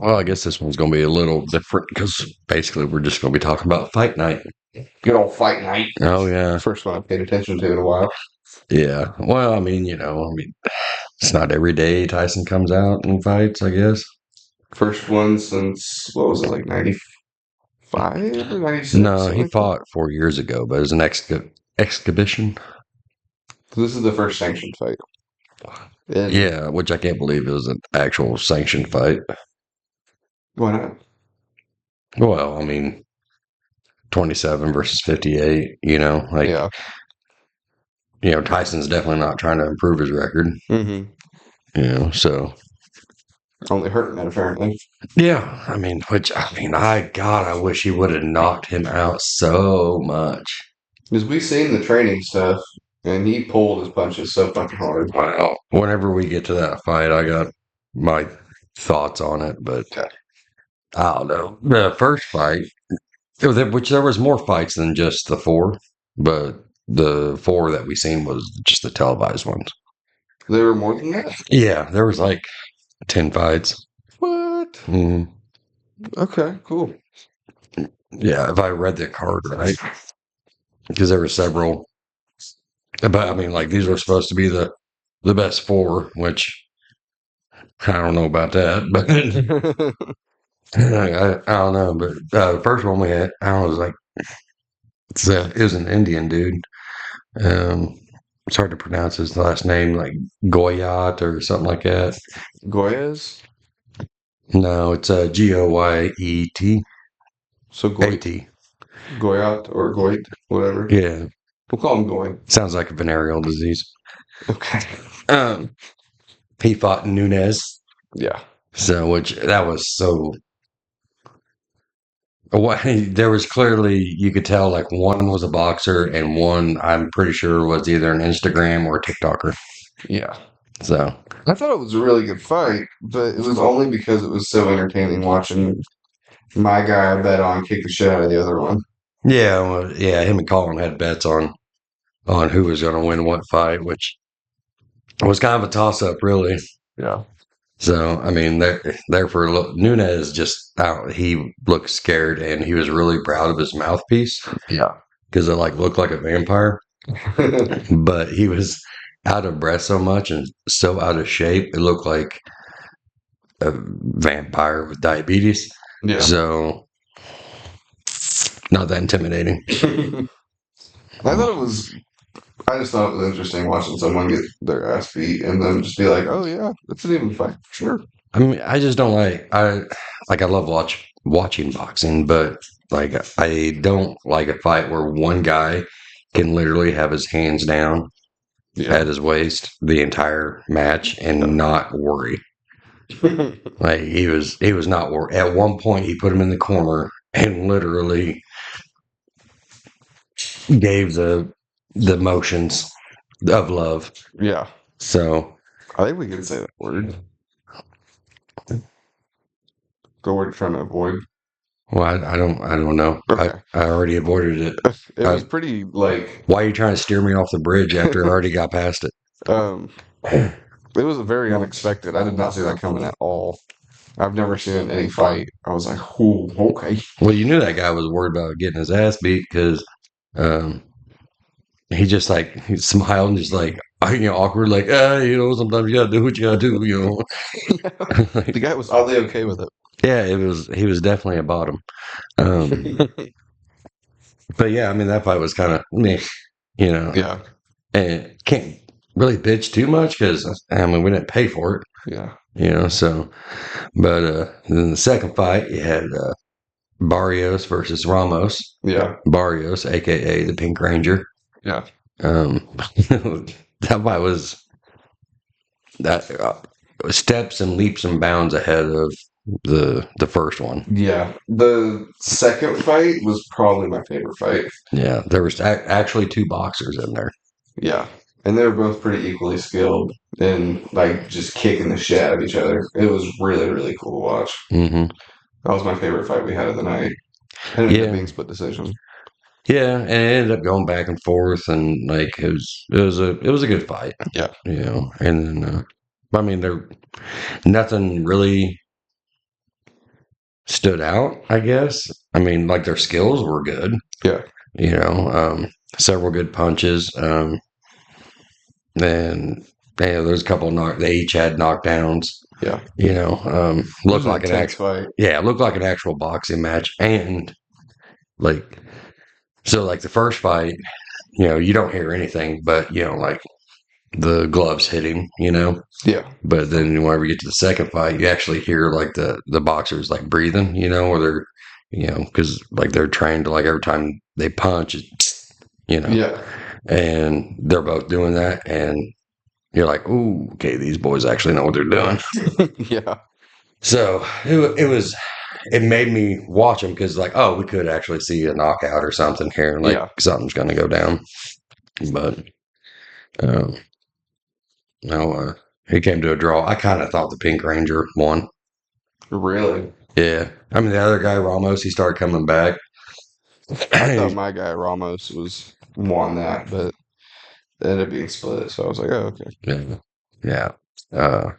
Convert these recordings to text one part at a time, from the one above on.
Well, I guess this one's going to be a little different because basically we're just going to be talking about fight night. Good old fight night. Oh, yeah. First one I've paid attention to in a while. Yeah. Well, it's not every day Tyson comes out and fights, I guess. First one since, what was it, like 95 or 96? No, Something he like that. fought 4 years ago, but it was an exhibition. So this is the first sanctioned fight. And Yeah, which I can't believe it was an actual sanctioned fight. why not? Well, 27 versus 58, Yeah. Tyson's definitely not trying to improve his record, Mm-hmm. so. Only hurting it, apparently. Yeah, I wish he would have knocked him out so much. Because we've seen the training stuff, and he pulled his punches so fucking hard. Well, whenever we get to that fight, I got my thoughts on it, but Yeah. I don't know. The first fight, which there was more fights than just the four, but the four that we seen was just the televised ones. There were more than that? Yeah, there was like 10 fights. What? Mhm. Okay, cool. Yeah, if I read the card right, because there were several. But these were supposed to be the best four, which I don't know about that, but I don't know. But the first one we had, I was like, it was an Indian dude. Um, it's hard to pronounce his last name, like Goyat or something like that. Goyas? No, it's Goyet. So At. Goyat or Goit, whatever. Yeah, We'll call him Goy. sounds like a venereal disease. Okay. Um, he fought Nunez, Yeah. so which that was so. There was clearly you could tell like one was a boxer and one I'm pretty sure was either an Instagram or a TikToker. Yeah. So I thought it was a really good fight, but it was only because it was so entertaining watching my guy I bet on kick the shit out of the other one. yeah, well, yeah, him and Colin had bets on who was going to win what fight, which was kind of a toss up, really. Yeah. So there for Nunez just out, he looked scared and he was really proud of his mouthpiece Yeah. because it like looked like a vampire, but he was out of breath so much and so out of shape, it looked like a vampire with diabetes. Yeah. So not that intimidating. I just thought it was interesting watching someone get their ass beat and then just be like, oh yeah, that's an even fight. Sure. I just don't I love watching boxing, but like I don't like a fight where one guy can literally have his hands down Yeah. at his waist the entire match and not worry. Like he was not worried. At one point he put him in the corner and literally gave the motions of love. Yeah. So I think we can say that word. The word you're trying to avoid. well, I don't know. Okay. I already avoided it. It was pretty like Why are you trying to steer me off the bridge after I already got past it? it was very unexpected. I did not see that coming at all. I've never seen it in any fight. I was like, "Ooh, okay." Well, you knew that guy was worried about getting his ass beat because um, he smiled and just like awkward, like sometimes you gotta do what you gotta do. The guy was oddly okay with it. Yeah, he was definitely a bottom. But yeah, that fight was kind of meh, Yeah. and can't really bitch too much because we didn't pay for it, Yeah. So, but then the second fight you had Barrios versus Ramos. Yeah. Barrios, aka the Pink Ranger. Yeah. That fight was that steps and leaps and bounds ahead of the first one. Yeah. The second fight was probably my favorite fight. Yeah, there was actually two boxers in there. Yeah. And they were both pretty equally skilled in like just kicking the shit out of each other. It was really, really cool to watch. Mm-hmm. That was my favorite fight we had of the night. And it ended up Yeah. being split decision. Yeah, and it ended up going back and forth, and like it was a good fight. Yeah. And then there nothing really stood out, I guess. I mean, like their skills were good. Yeah. You know, several good punches. And there's a couple they each had knockdowns. Yeah. You know, It was looked an like an intense actual fight. yeah, it looked like an actual boxing match. And like so, like the first fight, you don't hear anything, but like the gloves hitting. Yeah. But then whenever you get to the second fight, you actually hear like the boxers like breathing, or they're, because like they're trained to like every time they punch, Yeah. and they're both doing that, and you're like, ooh, okay, these boys actually know what they're doing. Yeah. So it made me watch them because like, oh, we could actually see a knockout or something here, like Yeah. something's going to go down, but um, no, it came to a draw. I kind of thought the Pink Ranger won. Really? Yeah. I mean, the other guy, Ramos, he started coming back. I thought my guy Ramos won that, but it ended up being split. So I was like, oh, okay. Yeah. Yeah. Uh,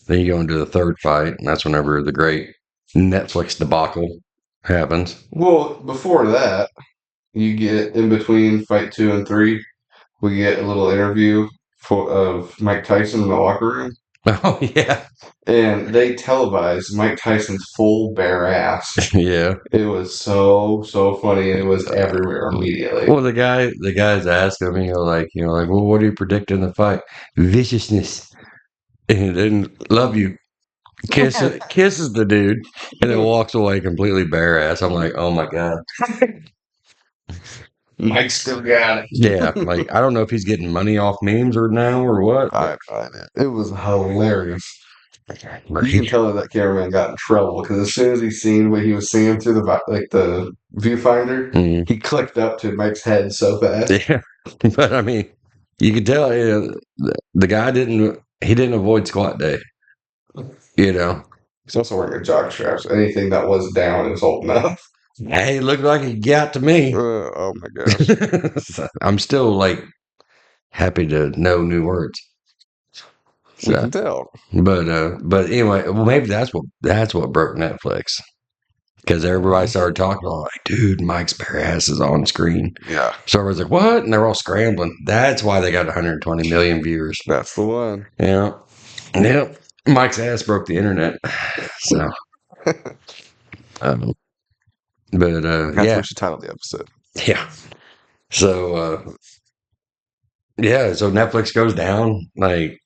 then you go into the third fight, and that's whenever the great Netflix debacle happens. Well, before that, you get in between fight 2 and 3, we get a little interview of Mike Tyson in the locker room, Oh, yeah. and they televised Mike Tyson's full bare ass. Yeah. It was so funny, and it was everywhere immediately. Well, the guy's asking me, like, well, what do you predict in the fight? Viciousness. And then love you. Kisses the dude, and then walks away completely bare ass. I'm like, oh my God. Mike still got it. Yeah, like I don't know if he's getting money off memes or now or what. I find it. It was hilarious. But You can tell that cameraman got in trouble because as soon as he seen what he was seeing through the viewfinder, Mhm. he clicked up to Mike's head so fast. Yeah, but I mean, you could tell the guy didn't avoid squat day. He's also wearing a jock strap, so anything that was down is holding up. Hey, it looked like he got to me. Oh my gosh. So, I'm still like happy to know new words. We So, can tell. but anyway, well, maybe that's what broke Netflix because everybody started talking like, dude, Mike's bare ass is on screen. Yeah, So everyone's like, what? And they're all scrambling. That's why they got 120 million viewers. that's the one. Yeah. Yep. Mike's ass broke the internet. So, um, but That's what yeah, we should title the episode. yeah. So yeah, so Netflix goes down. Like,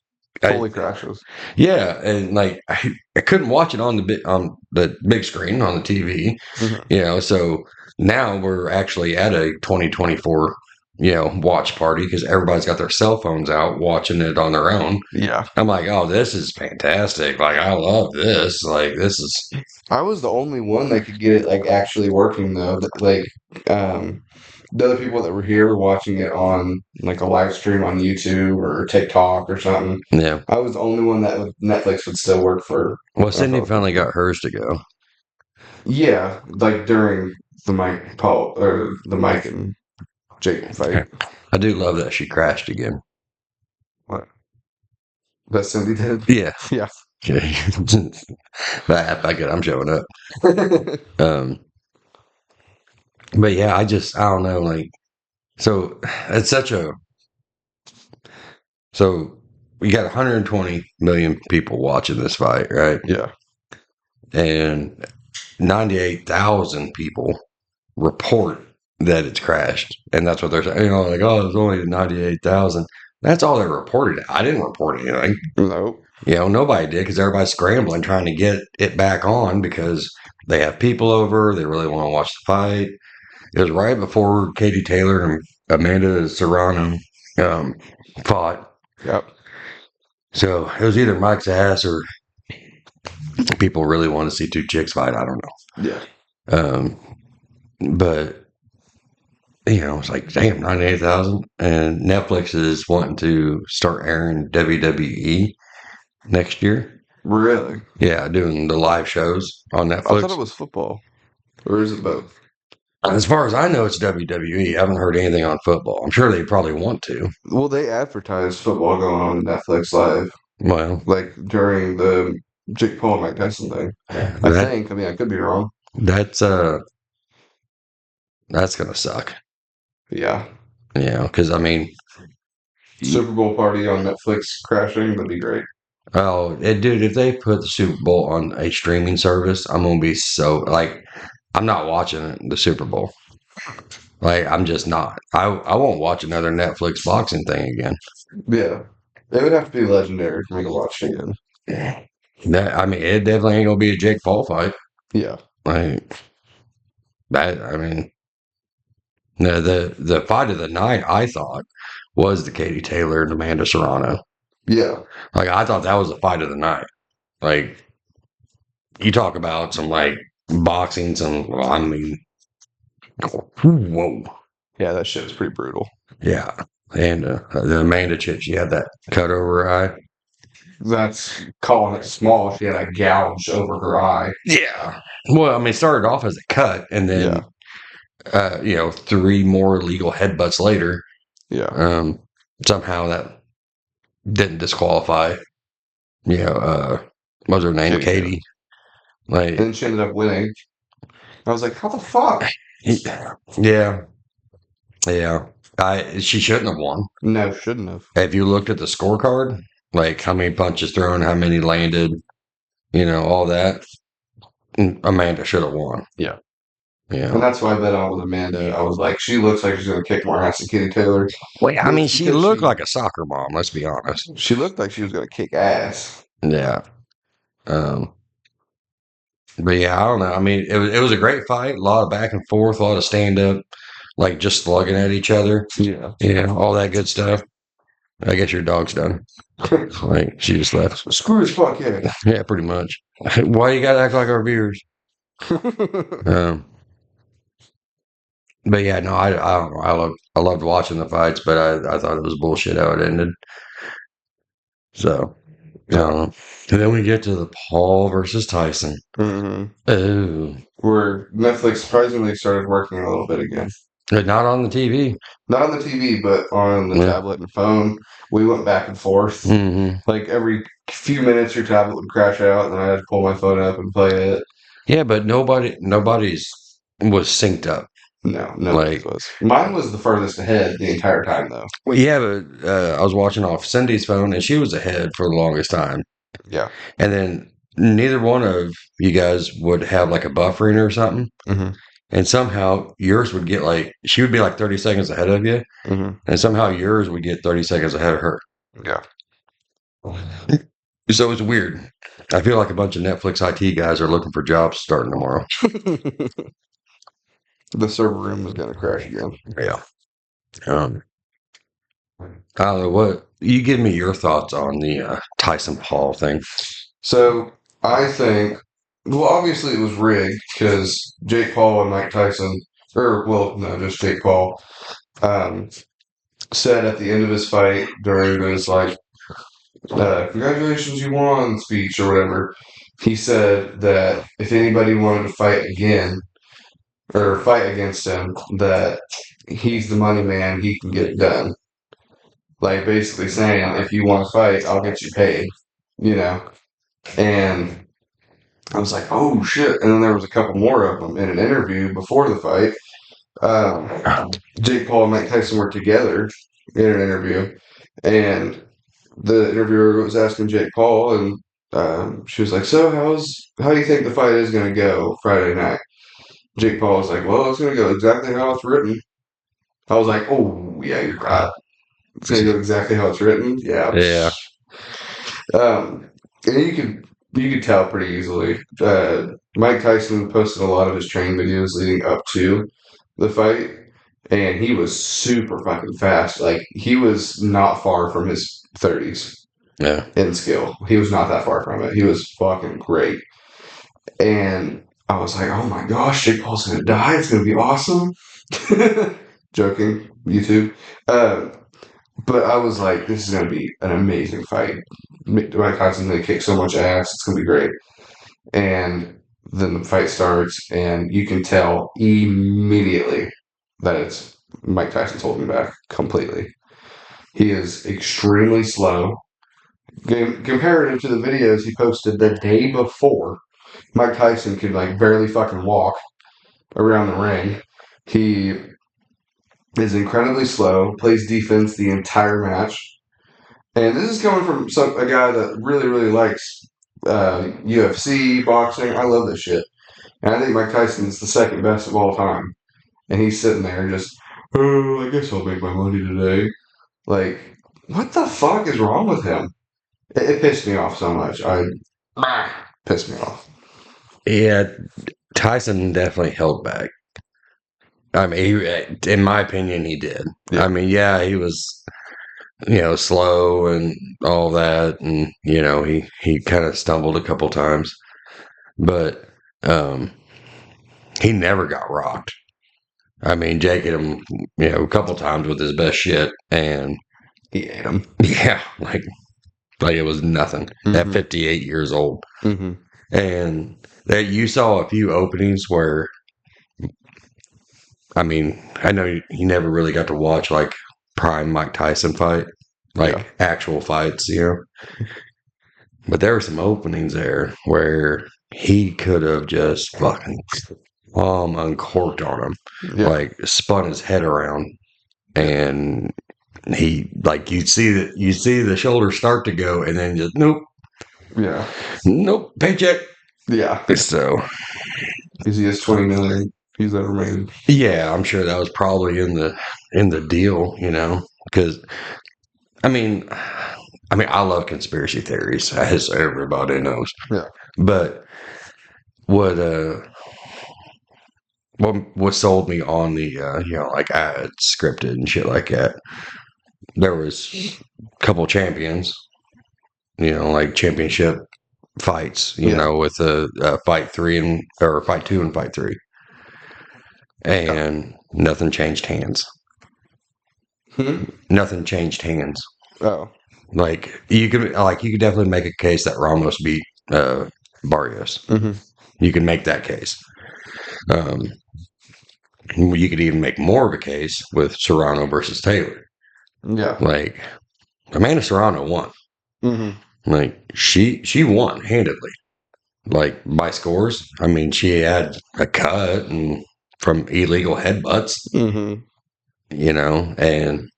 Fully crashes. yeah, and like I couldn't watch it on the big screen on the TV. Mhm. So now we're actually at a 2024 watch party because everybody's got their cell phones out watching it on their own. Yeah, I'm like, oh, this is fantastic. Like, I love this. Like, this is I was the only one that could get it like actually working though. Um, the other people that were here were watching it on like a live stream on YouTube or TikTok or something. yeah. I was the only one that Netflix would still work for. Well, Cindy finally got hers to go. Yeah, like during the Mike and Jake fight. I do love that she crashed again. What? That Cindy did? Yeah. Yeah. Okay. But I get I'm showing up. Um, but yeah, I don't know, like, so it's so we got 120 million people watching this fight, right? Yeah. And 98,000 people report that it's crashed. And that's what they're saying, like, oh, it's only 98,000. That's all they reported. I didn't report anything. Nope. Nobody did because everybody's scrambling trying to get it back on because they have people over. They really want to watch the fight. It was right before Katie Taylor and Amanda Serrano fought. Yep. So it was either Mike's ass or people really want to see two chicks fight. I don't know. Yeah. But it's like, damn, 98,000. And Netflix is wanting to start airing WWE next year. Really? Yeah, doing the live shows on Netflix. I thought it was football. Or is it both? As far as I know, it's WWE. I haven't heard anything on football. I'm sure they probably want to. Well, they advertise football going on Netflix Live. Well, Like during the Jake Paul and Mike Tyson thing. I That think. I mean, I could be wrong. that's that's gonna suck. Yeah. Because I mean, Super Bowl party on Netflix crashing. That'd be great. dude, if they put the Super Bowl on a streaming service, I'm gonna be so like, I'm not watching the Super Bowl. Like, I'm just not. I won't watch another Netflix boxing thing again. Yeah. It would have to be legendary for me to watch it again. That I mean, it definitely ain't gonna be a Jake Paul fight. Yeah. Like that. I mean, the fight of the night I thought was the Katie Taylor and Amanda Serrano. Yeah. Like I thought that was the fight of the night. Like you talk about some like boxing, some. Well, I mean, whoa, Yeah, that shit was pretty brutal. yeah. And the Amanda chick, she had that cut over her eye. That's calling it small. She had a gouge over her eye. Yeah. Well, I mean, it started off as a cut, and then three more legal headbutts later, Yeah. somehow that didn't disqualify. What was her name? Katie. Like, And then she ended up winning. I was like, how the fuck? yeah, yeah. She shouldn't have won. No, shouldn't have. If you looked at the scorecard, like how many punches thrown, how many landed, all that, Amanda should have won. Yeah. Yeah. And that's why I bet on with Amanda. I was like, she looks like she's going to kick more ass than Katie Taylor. Well, I mean, It's she because looked like a soccer mom. Let's be honest. she looked like she was going to kick ass. Yeah. But yeah, I don't know. I mean, it was a great fight. A lot of back and forth, a lot of stand up, like just slugging at each other. Yeah. Yeah, all that good stuff. I guess your dog's done. Like she just left. Screw his fuck yeah. Yeah, pretty much. Why you gotta act like our viewers? But yeah, no, I don't know. I loved watching the fights, but I thought it was bullshit how it ended. So I don't know. And then we get to the Paul versus Tyson. Mm-hmm. Oh, Where Netflix surprisingly started working a little bit again. but not on the TV. Not on the TV, but on the tablet and phone. We went back and forth. Mm-hmm. Like every few minutes, your tablet would crash out, and then I had to pull my phone up and play it. Yeah, but nobody's was synced up. No, nobody's was. Mine was the furthest ahead the entire time, though. Well, yeah, but I was watching off Cindy's phone, and she was ahead for the longest time. Yeah. And then neither one of you guys would have like a buffering or something. Mm-hmm. And somehow yours would get she would be like 30 seconds ahead of you. Mm-hmm. And somehow yours would get 30 seconds ahead of her. Yeah. So it's weird. I feel like a bunch of Netflix IT guys are looking for jobs starting tomorrow. The server room was going to crash again. Yeah. I don't know what you give me your thoughts on the Tyson Paul thing. So I think, well, obviously it was rigged because Jake Paul and Mike Tyson, just Jake Paul, said at the end of his fight during his congratulations, you won speech or whatever. He said that if anybody wanted to fight again or fight against him, that he's the money man, he can get it done. Like basically saying, if you want to fight, I'll get you paid, And I was like, oh shit. And then there was a couple more of them in an interview before the fight. Jake Paul and Mike Tyson were together in an interview, and the interviewer was asking Jake Paul, and she was like, "So how do you think the fight is going to go Friday night?" Jake Paul was like, "Well, it's going to go exactly how it's written." I was like, "Oh yeah, you're right. It's going to go exactly how it's written." Yeah. Yeah. And you could tell pretty easily. Mike Tyson posted a lot of his training videos leading up to the fight, and he was super fucking fast. Like he was not far from his 30s. Yeah. In skill. He was not that far from it. He was fucking great. And I was like, oh my gosh, Jake Paul's gonna die. It's gonna be awesome. Joking, YouTube. But I was like, this is gonna be an amazing fight. Mike Tyson's gonna kick so much ass. It's gonna be great. And then the fight starts, and you can tell immediately that it's Mike Tyson's holding back completely. He is extremely slow. Comparative to the videos he posted the day before, Mike Tyson could like barely fucking walk around the ring. He is incredibly slow, plays defense the entire match. And this is coming from a guy that really, really likes UFC, boxing. I love this shit. And I think Mike Tyson's the second best of all time. And he's sitting there just, oh, I guess I'll make my money today. Like, what the fuck is wrong with him? It pissed me off so much. Pissed me off. Yeah, Tyson definitely held back. I mean, in my opinion, he did. Yeah. I mean, yeah, he was, slow and all that, and he kind of stumbled a couple times, but he never got rocked. I mean, Jake hit him, a couple times with his best shit, and He ate him. yeah, like it was nothing at Mhm. 58 years old, Mm-hmm. and that you saw a few openings where, I mean, I know you never really got to watch like prime Mike Tyson fight, like Yeah. actual fights, but there were some openings there where he could have just fucking uncorked on him, Yeah. like spun his head around, and he like you see the shoulders start to go, and then just nope, Yeah. nope, paycheck. Yeah. So Because he has 20 million. He's ever made. yeah, I'm sure that was probably in the deal, because I mean, I love conspiracy theories, as everybody knows. Yeah. But what what sold me on the like scripted and shit like that? There was a couple champions, like championship fights, Yeah. with fight three and or fight two and fight three, and nothing changed hands. Hmm? Nothing changed hands. Oh. Like you could definitely make a case that Ramos beat Barrios. Mm-hmm. You can make that case. Um, you could even make more of a case with Serrano versus Taylor. Yeah. Like Amanda Serrano won. Mm-hmm. Like she won handedly. Like by scores. I mean, she had a cut and from illegal headbutts, Mm-hmm. and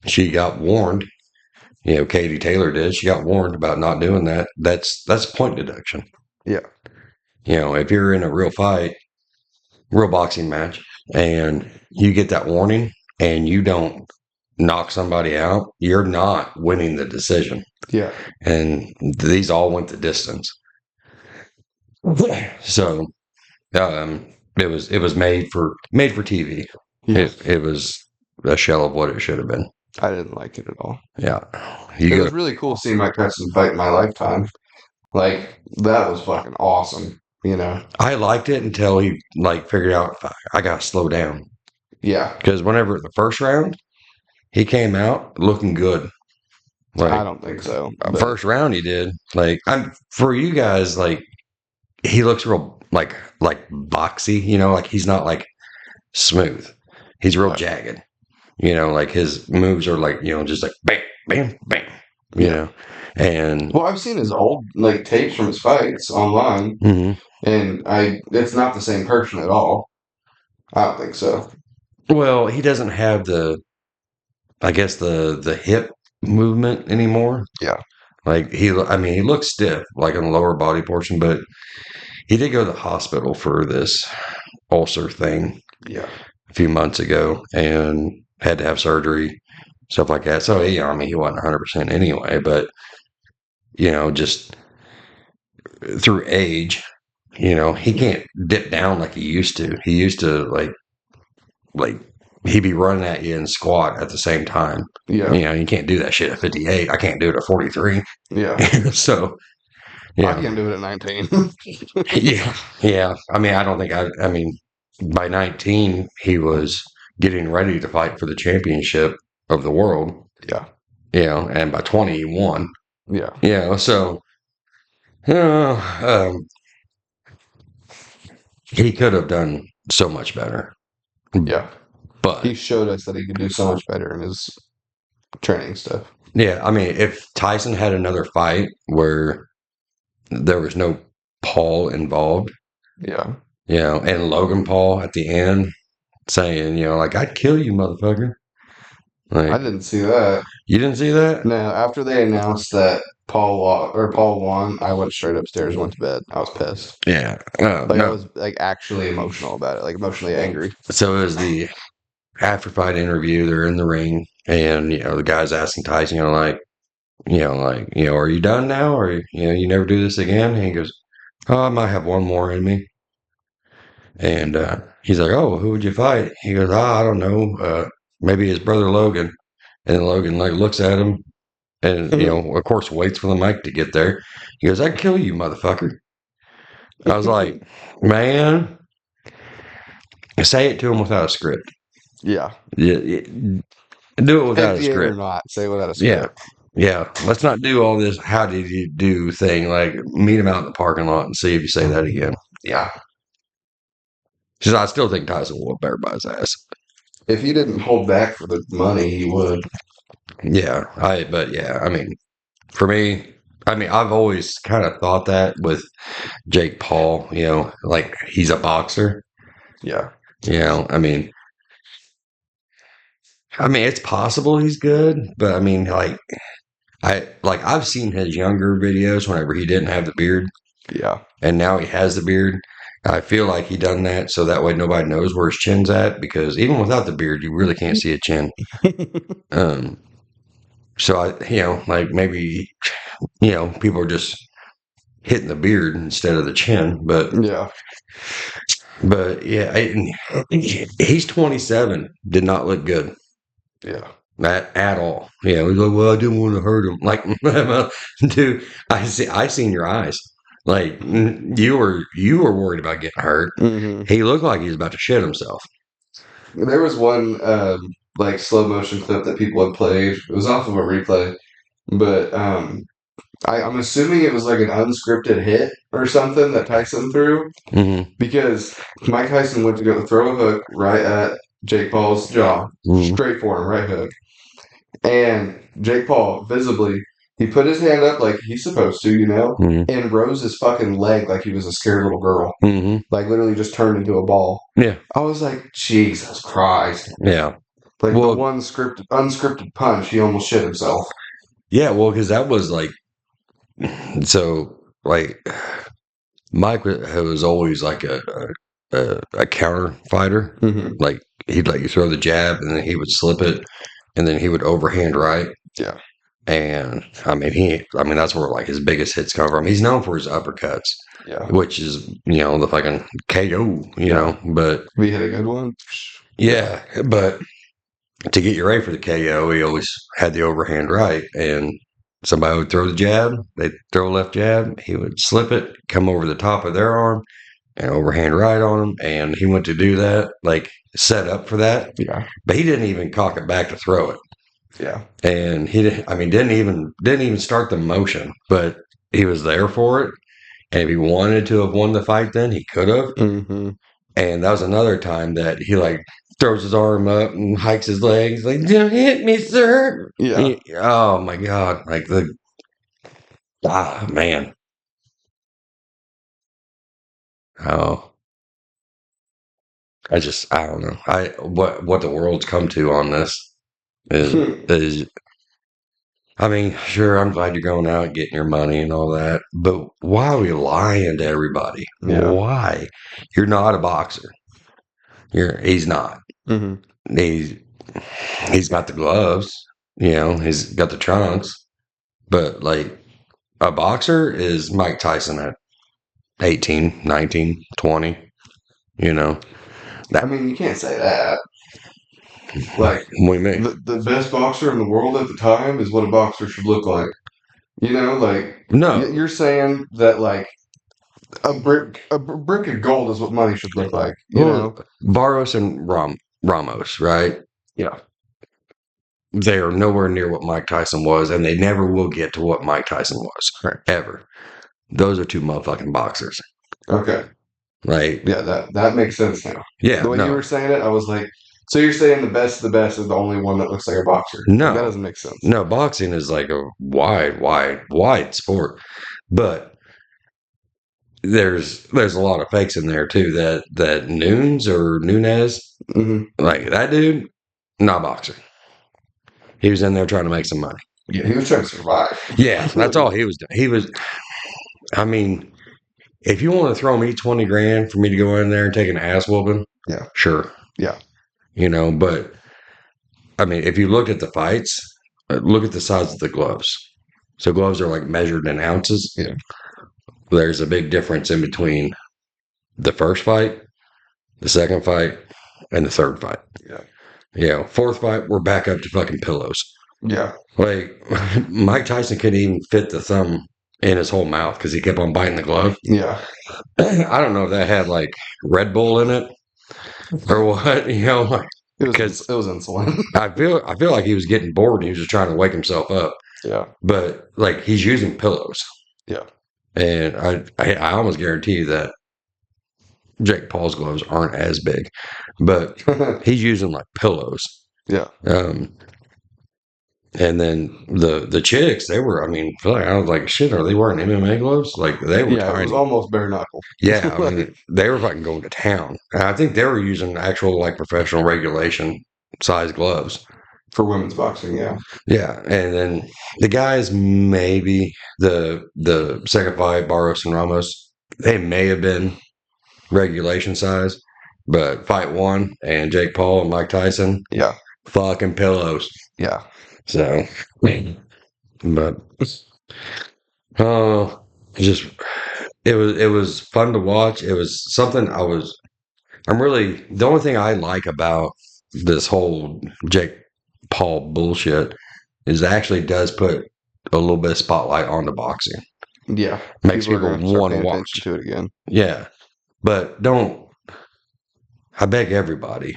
she got warned. Katie Taylor did. She got warned about not doing that. That's point deduction. Yeah. If you're in a real fight, real boxing match, and you get that warning and you don't knock somebody out, you're not winning the decision. Yeah. And these all went the distance. So it was made for TV. Yeah. It was a shell of what it should have been. I didn't like it at all. Yeah. It was really cool seeing Mike Tyson fight in my lifetime. Like, that was fucking awesome, I liked it until he figured out I gotta slow down. Yeah. Because whenever the first round, he came out looking good. I don't think so. First round he did. I'm for you guys, he looks real boxy, like he's not smooth. He's real jagged. His moves are just bam, bam, bam. And Well, I've seen his old tapes from his fights online, mhm. and it's not the same person at all. I don't think so. Well, he doesn't have I guess the hip movement anymore. Yeah. He looks stiff, in the lower body portion, but he did go to the hospital for this ulcer thing Yeah. a few months ago and had to have surgery, stuff like that. So, he wasn't 100% anyway, but, just through age, he can't dip down like he used to. He used to, he'd be running at you and squat at the same time. Yeah. You can't do that shit at 58. I can't do it at 43. Yeah. So, I can't do it at 19. yeah. Yeah. I don't think by 19, he was getting ready to fight for the championship of the world. Yeah. And by 20, he won. Yeah. So, he could have done so much better. Yeah. But He showed us that he could do so much better in his training stuff. Yeah, I mean, if Tyson had another fight where there was no Paul involved, Yeah. and Logan Paul at the end saying, like, I'd kill you, motherfucker. I Like, didn't see that. you didn't see that? No, after they announced that Paul won, I went straight upstairs and went to bed. I was pissed. Yeah. Like I No. was like actually emotional about it, like emotionally angry. So it was the after fight interview. They're in the ring, and the guy's asking Tyson, are you done now, or you never do this again? And he goes, "Oh, I might have one more in me." And he's like, "Oh, who would you fight?" He goes, "I don't know. Maybe his brother Logan." And then Logan like looks at him, and of course, waits for the mic to get there. He goes, "I'd kill you, motherfucker." I was like, "Man, say it to him without a script. Yeah. Do it without a 58 or script." not, say without a Yeah. script. Yeah. Let's not do all this how did you do thing. Like, meet him out in the parking lot and see if you say that again. Yeah. Because I still think Tyson will whoop everybody's ass. If he didn't hold back for the money, he would. Yeah. But yeah, I mean, for me, I've always kind of thought that with Jake Paul, like he's a boxer. Yeah. It's possible he's good, but I've seen his younger videos whenever he didn't have the beard, Yeah. and now he has the beard. I feel like he done that so that way nobody knows where his chin's at, because even without the beard, you really can't see a chin. Um, so like maybe people are just hitting the beard instead of the chin, Yeah. but yeah, he's 27. Did not look good. Yeah. At all. Yeah, we go, well, I didn't want to hurt him. Like, dude, I seen your eyes. Like, you were worried about getting hurt. Hmm. He looked like he was about to shit himself. There was one like slow motion clip that people had played. It was off of a replay, but I'm assuming it was like an unscripted hit or something that Tyson threw Mm-hmm. because Mike Tyson went to go throw a hook right at Jake Paul's jaw, Mm-hmm. straight for him, right hook. And Jake Paul, visibly, he put his hand up like he's supposed to, Mm-hmm. and rose his fucking leg like he was a scared little girl. Mm-hmm. Like literally just turned into a ball. Yeah. I was like, Jesus Christ. Yeah. Like Well, the one unscripted punch, he almost shit himself. yeah. Well, because that was like, so like Mike was always like a counter fighter. Mm-hmm. Like, he'd let you throw the jab, and then he would slip it, and then he would overhand right. Yeah. And that's where like his biggest hits come from. He's known for his uppercuts, Yeah. which is the fucking KO. But We hit a good one. yeah, but to get you ready for the KO, he always had the overhand right, and somebody would throw the jab, they'd throw a left jab, he would slip it, come over the top of their arm, and overhand right on him, and he went to do that, like set up for that, Yeah. but he didn't even cock it back to throw it. Yeah. And he didn't even start the motion, but he was there for it. And if he wanted to have won the fight, then he could have. Mm-hmm. And that was another time that he like throws his arm up and hikes his legs, like, "Don't hit me, sir." Yeah. Oh my god! Like man. Oh, I don't know. What the world's come to on this is sure, I'm glad you're going out and getting your money and all that, but why are we lying to everybody? Yeah. Why? You're not a boxer. He's not. Mm-hmm. He's got the gloves, he's got the trunks, but like a boxer is Mike Tyson at 18, 19, 20, I mean, you can't say that. Like, what do you mean? the best boxer in the world at the time is what a boxer should look like. Like No. you're saying that like a brick of gold is what money should look like. Barros and Ramos, right? Yeah. They are nowhere near what Mike Tyson was, and they never will get to what Mike Tyson was. Right. Ever. Those are two motherfucking boxers. Okay. Right? Yeah, that makes sense now. Yeah. The way you were saying it, I was like, So you're saying the best of the best is the only one that looks like a boxer? No. That doesn't make sense. No, boxing is like a wide sport, but there's a lot of fakes in there too. That Nunez, Hmm. like that dude, not boxer. He was in there trying to make some money. Yeah, he was trying to survive. Yeah, that's all he was doing. He was, I mean, if you want to throw me 20 grand for me to go in there and take an ass whooping, Yeah. sure. Yeah. But I mean, if you look at the fights, look at the size of the gloves. So gloves are like measured in ounces. Yeah. There's a big difference in between the first fight, the second fight, and the third fight. Yeah. Fourth fight, we're back up to fucking pillows. Yeah. Like Mike Tyson couldn't even fit the thumb in his whole mouth because he kept on biting the glove. Yeah. I don't know if that had like Red Bull in it or what. It was insulin. I feel like he was getting bored and he was just trying to wake himself up. Yeah. But like he's using pillows. Yeah. And I almost guarantee you that Jake Paul's gloves aren't as big, but he's using like pillows. Yeah. And then the chicks, they were, I mean, I was like, shit, are they wearing MMA gloves? Like they were Yeah, tiny. it was almost bare knuckle. Yeah, I mean, they were fucking going to town. And I think they were using actual like professional regulation size gloves. For women's boxing, yeah. Yeah, and then the guys, maybe the second fight, Barros and Ramos, they may have been regulation size, but fight one and Jake Paul and Mike Tyson, Yeah. fucking pillows. Yeah. So, but just it was fun to watch. It was something I'm really the only thing I like about this whole Jake Paul bullshit is it actually does put a little bit of spotlight on the boxing. Yeah. Makes are people gonna start want to paying watch. attention to it again. Yeah. But I beg everybody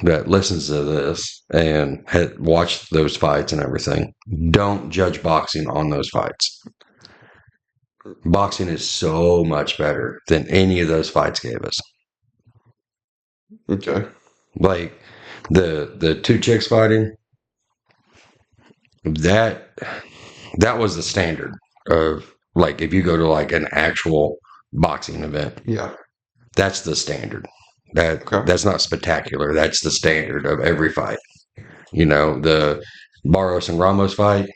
that listens to this and had watched those fights and everything, don't judge boxing on those fights. Boxing is so much better than any of those fights gave us. Okay. Like the two chicks fighting, that was the standard of like if you go to like an actual boxing event. Yeah. That's the standard. That's not spectacular. That's the standard of every fight. The Barros and Ramos fight,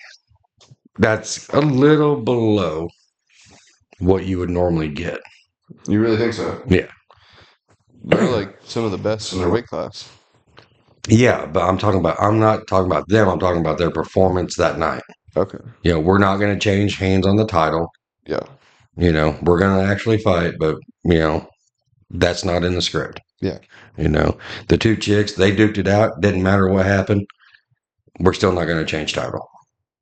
that's a little below what you would normally get. You really think so? Yeah. They're like some of the best in their weight class. Yeah, but I'm not talking about them. I'm talking about their performance that night. Okay. We're not going to change hands on the title. Yeah. We're going to actually fight, but, that's not in the script. Yeah. The two chicks, they duked it out. Didn't matter what happened. We're still not going to change title.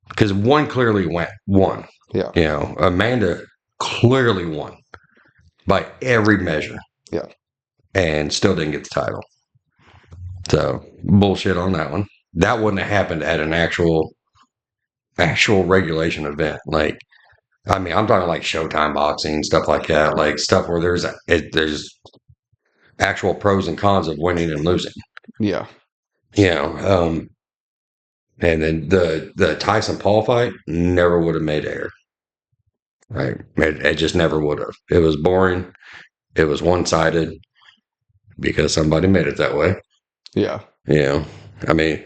Because one clearly won. Yeah. Amanda clearly won by every measure. Yeah. And still didn't get the title. So, bullshit on that one. That wouldn't have happened at an actual regulation event. Like, I mean, I'm talking like Showtime boxing, stuff like that. Like, stuff where there's actual pros and cons of winning and losing. Yeah. And then the Tyson Paul fight never would have made air. Right. It just never would have. It was boring. It was one-sided because somebody made it that way. Yeah. I mean,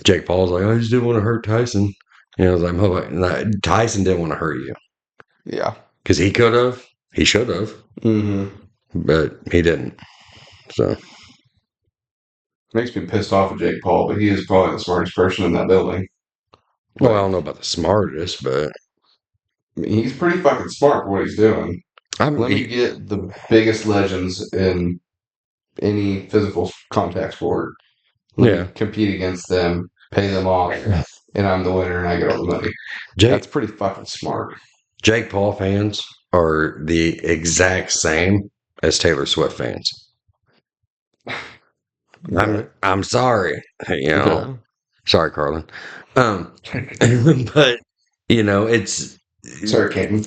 Jake Paul's like, I just didn't want to hurt Tyson. I was like, no, Tyson didn't want to hurt you. Yeah. Because he could have. He should have. Mm-hmm. But he didn't. So. Makes me pissed off with Jake Paul, but he is probably the smartest person in that building. Well, I don't know about the smartest, but I mean, he's pretty fucking smart for what he's doing. Let me get the biggest legends in any physical contact sport. Let me compete against them, pay them off, and I'm the winner and I get all the money. That's pretty fucking smart. Jake Paul fans are the exact same as Taylor Swift fans. I'm sorry, sorry, Carlin. But it's sorry, Canton.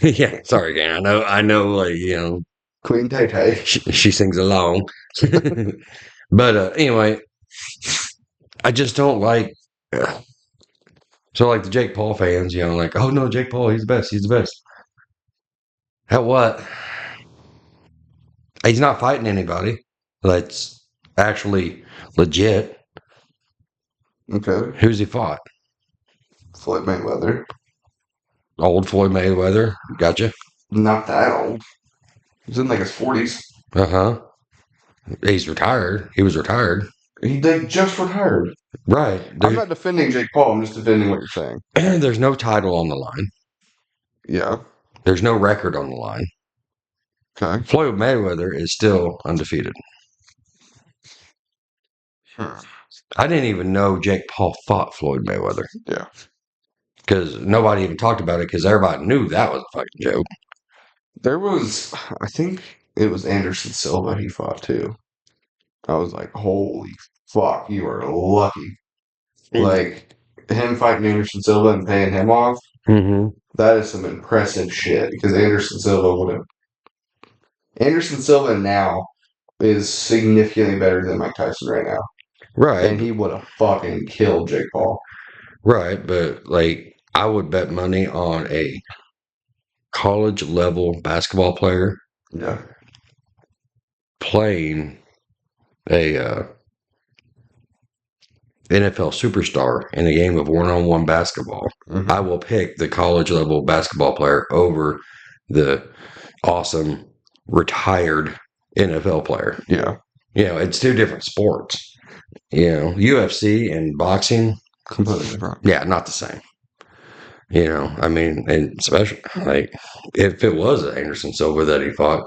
Yeah, sorry, Canton. I know, like Queen Tay Tay. she sings along. But anyway, I just don't like. So, like the Jake Paul fans, like, oh no, Jake Paul, he's the best. He's the best. At what? He's not fighting anybody that's actually legit. Okay. Who's he fought? Floyd Mayweather. Old Floyd Mayweather. Gotcha. Not that old. He's in like his 40s. Uh huh. He's retired. He was retired. They just retired. Right. I'm not defending Jake Paul. I'm just defending what you're saying. There's no title on the line. Yeah. There's no record on the line. Okay. Floyd Mayweather is still undefeated. I didn't even know Jake Paul fought Floyd Mayweather. Yeah. Because nobody even talked about it because everybody knew that was a fucking joke. There was, I think it was Anderson Silva he fought too. I was like, holy fuck, you are lucky. Like, him fighting Anderson Silva and paying him off, that is some impressive shit because Anderson Silva would have. Anderson Silva now is significantly better than Mike Tyson right now. Right. And he would have fucking killed Jake Paul. Right. But, like, I would bet money on a college level basketball player Yeah. playing a NFL superstar in a game of one-on-one basketball. Mhm. I will pick the college level basketball player over the awesome retired NFL player. Yeah. It's two different sports. UFC and boxing, Completely different. yeah, not the same. I mean, and especially like if it was Anderson Silva that he fought,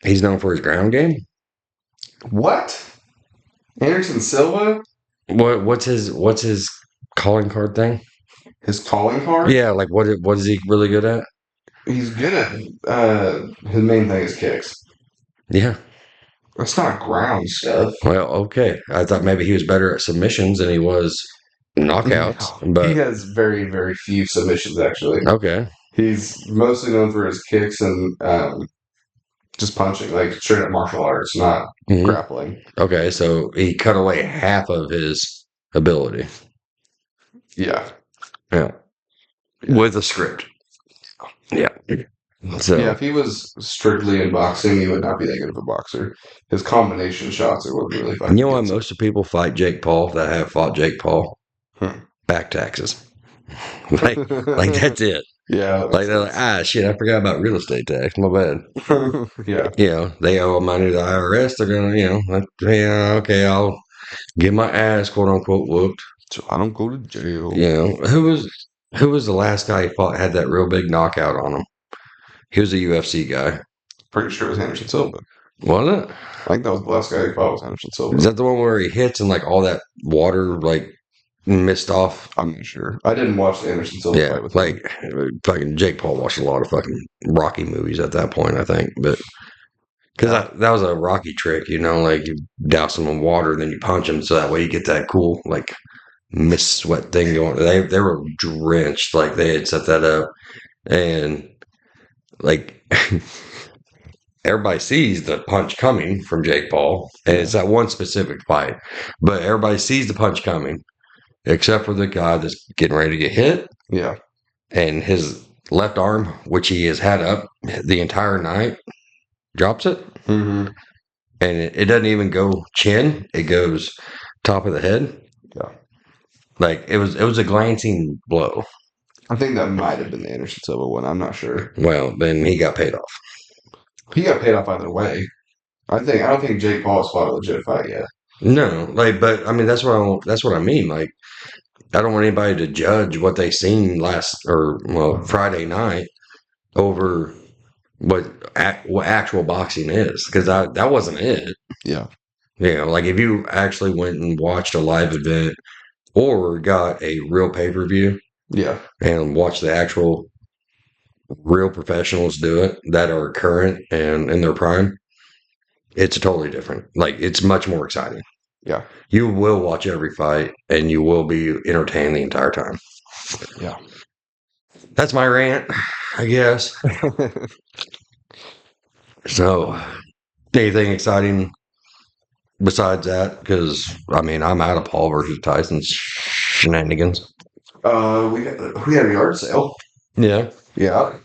he's known for his ground game. What? Anderson Silva? What's his calling card thing? His calling card? Yeah, like what is he really good at? He's good at his main thing is kicks. Yeah. That's not ground stuff. Well, okay. I thought maybe he was better at submissions than he was knockouts. No, But he has very, very few submissions actually. okay. He's mostly known for his kicks and just punching, like straight up martial arts, not grappling. Okay, so he cut away half of his ability. Yeah. Yeah. With a script. Yeah. So Yeah, if he was strictly in boxing, he would not be that good of a boxer. His combination shots are what really fucking you know why gets him. most of people fight Jake Paul that have fought Jake Paul? Back taxes. like that's it. Yeah. Like they're like, shit, I forgot about real estate tax. My bad. Yeah. They owe money to the IRS. They're gonna, okay, I'll get my ass, quote unquote, whooped. So I don't go to jail. Who was the last guy he fought had that real big knockout on him? He was a UFC guy. Pretty sure it was Anderson Silva. Was it? I think that was the last guy he fought was Anderson Silva. Is that the one where he hits and like all that water like missed off? I'm not sure. I didn't watch the Anderson Silva fight with him. Fucking Jake Paul watched a lot of fucking Rocky movies at that point, I think, but because that was a Rocky trick, like you douse him in water, then you punch him, so that way you get that cool like mist sweat thing going. They were drenched, like they had set that up, and like everybody sees the punch coming from Jake Paul, and it's that one specific fight, but everybody sees the punch coming, except for the guy that's getting ready to get hit. Yeah. And his left arm, which he has had up the entire night, drops it. Mm-hmm. And it doesn't even go chin; it goes top of the head. Yeah. Like it was a glancing blow. I think that might have been the Anderson Silva one. I'm not sure. Well, then he got paid off. He got paid off either way. I don't think Jake Paul has fought a legit fight yet. No, but I mean that's what I mean. Like I don't want anybody to judge what they seen Friday night over what actual boxing is, because that wasn't it. Yeah. Like if you actually went and watched a live event or got a real pay-per-view, yeah, and watched the actual real professionals do it that are current and in their prime, it's totally different. Like it's much more exciting. Yeah. You will watch every fight and you will be entertained the entire time. Yeah. That's my rant, I guess. So, Anything exciting besides that? Because I mean, I'm out of Paul versus Tyson's shenanigans. We had a yard sale. Yeah, Yeah.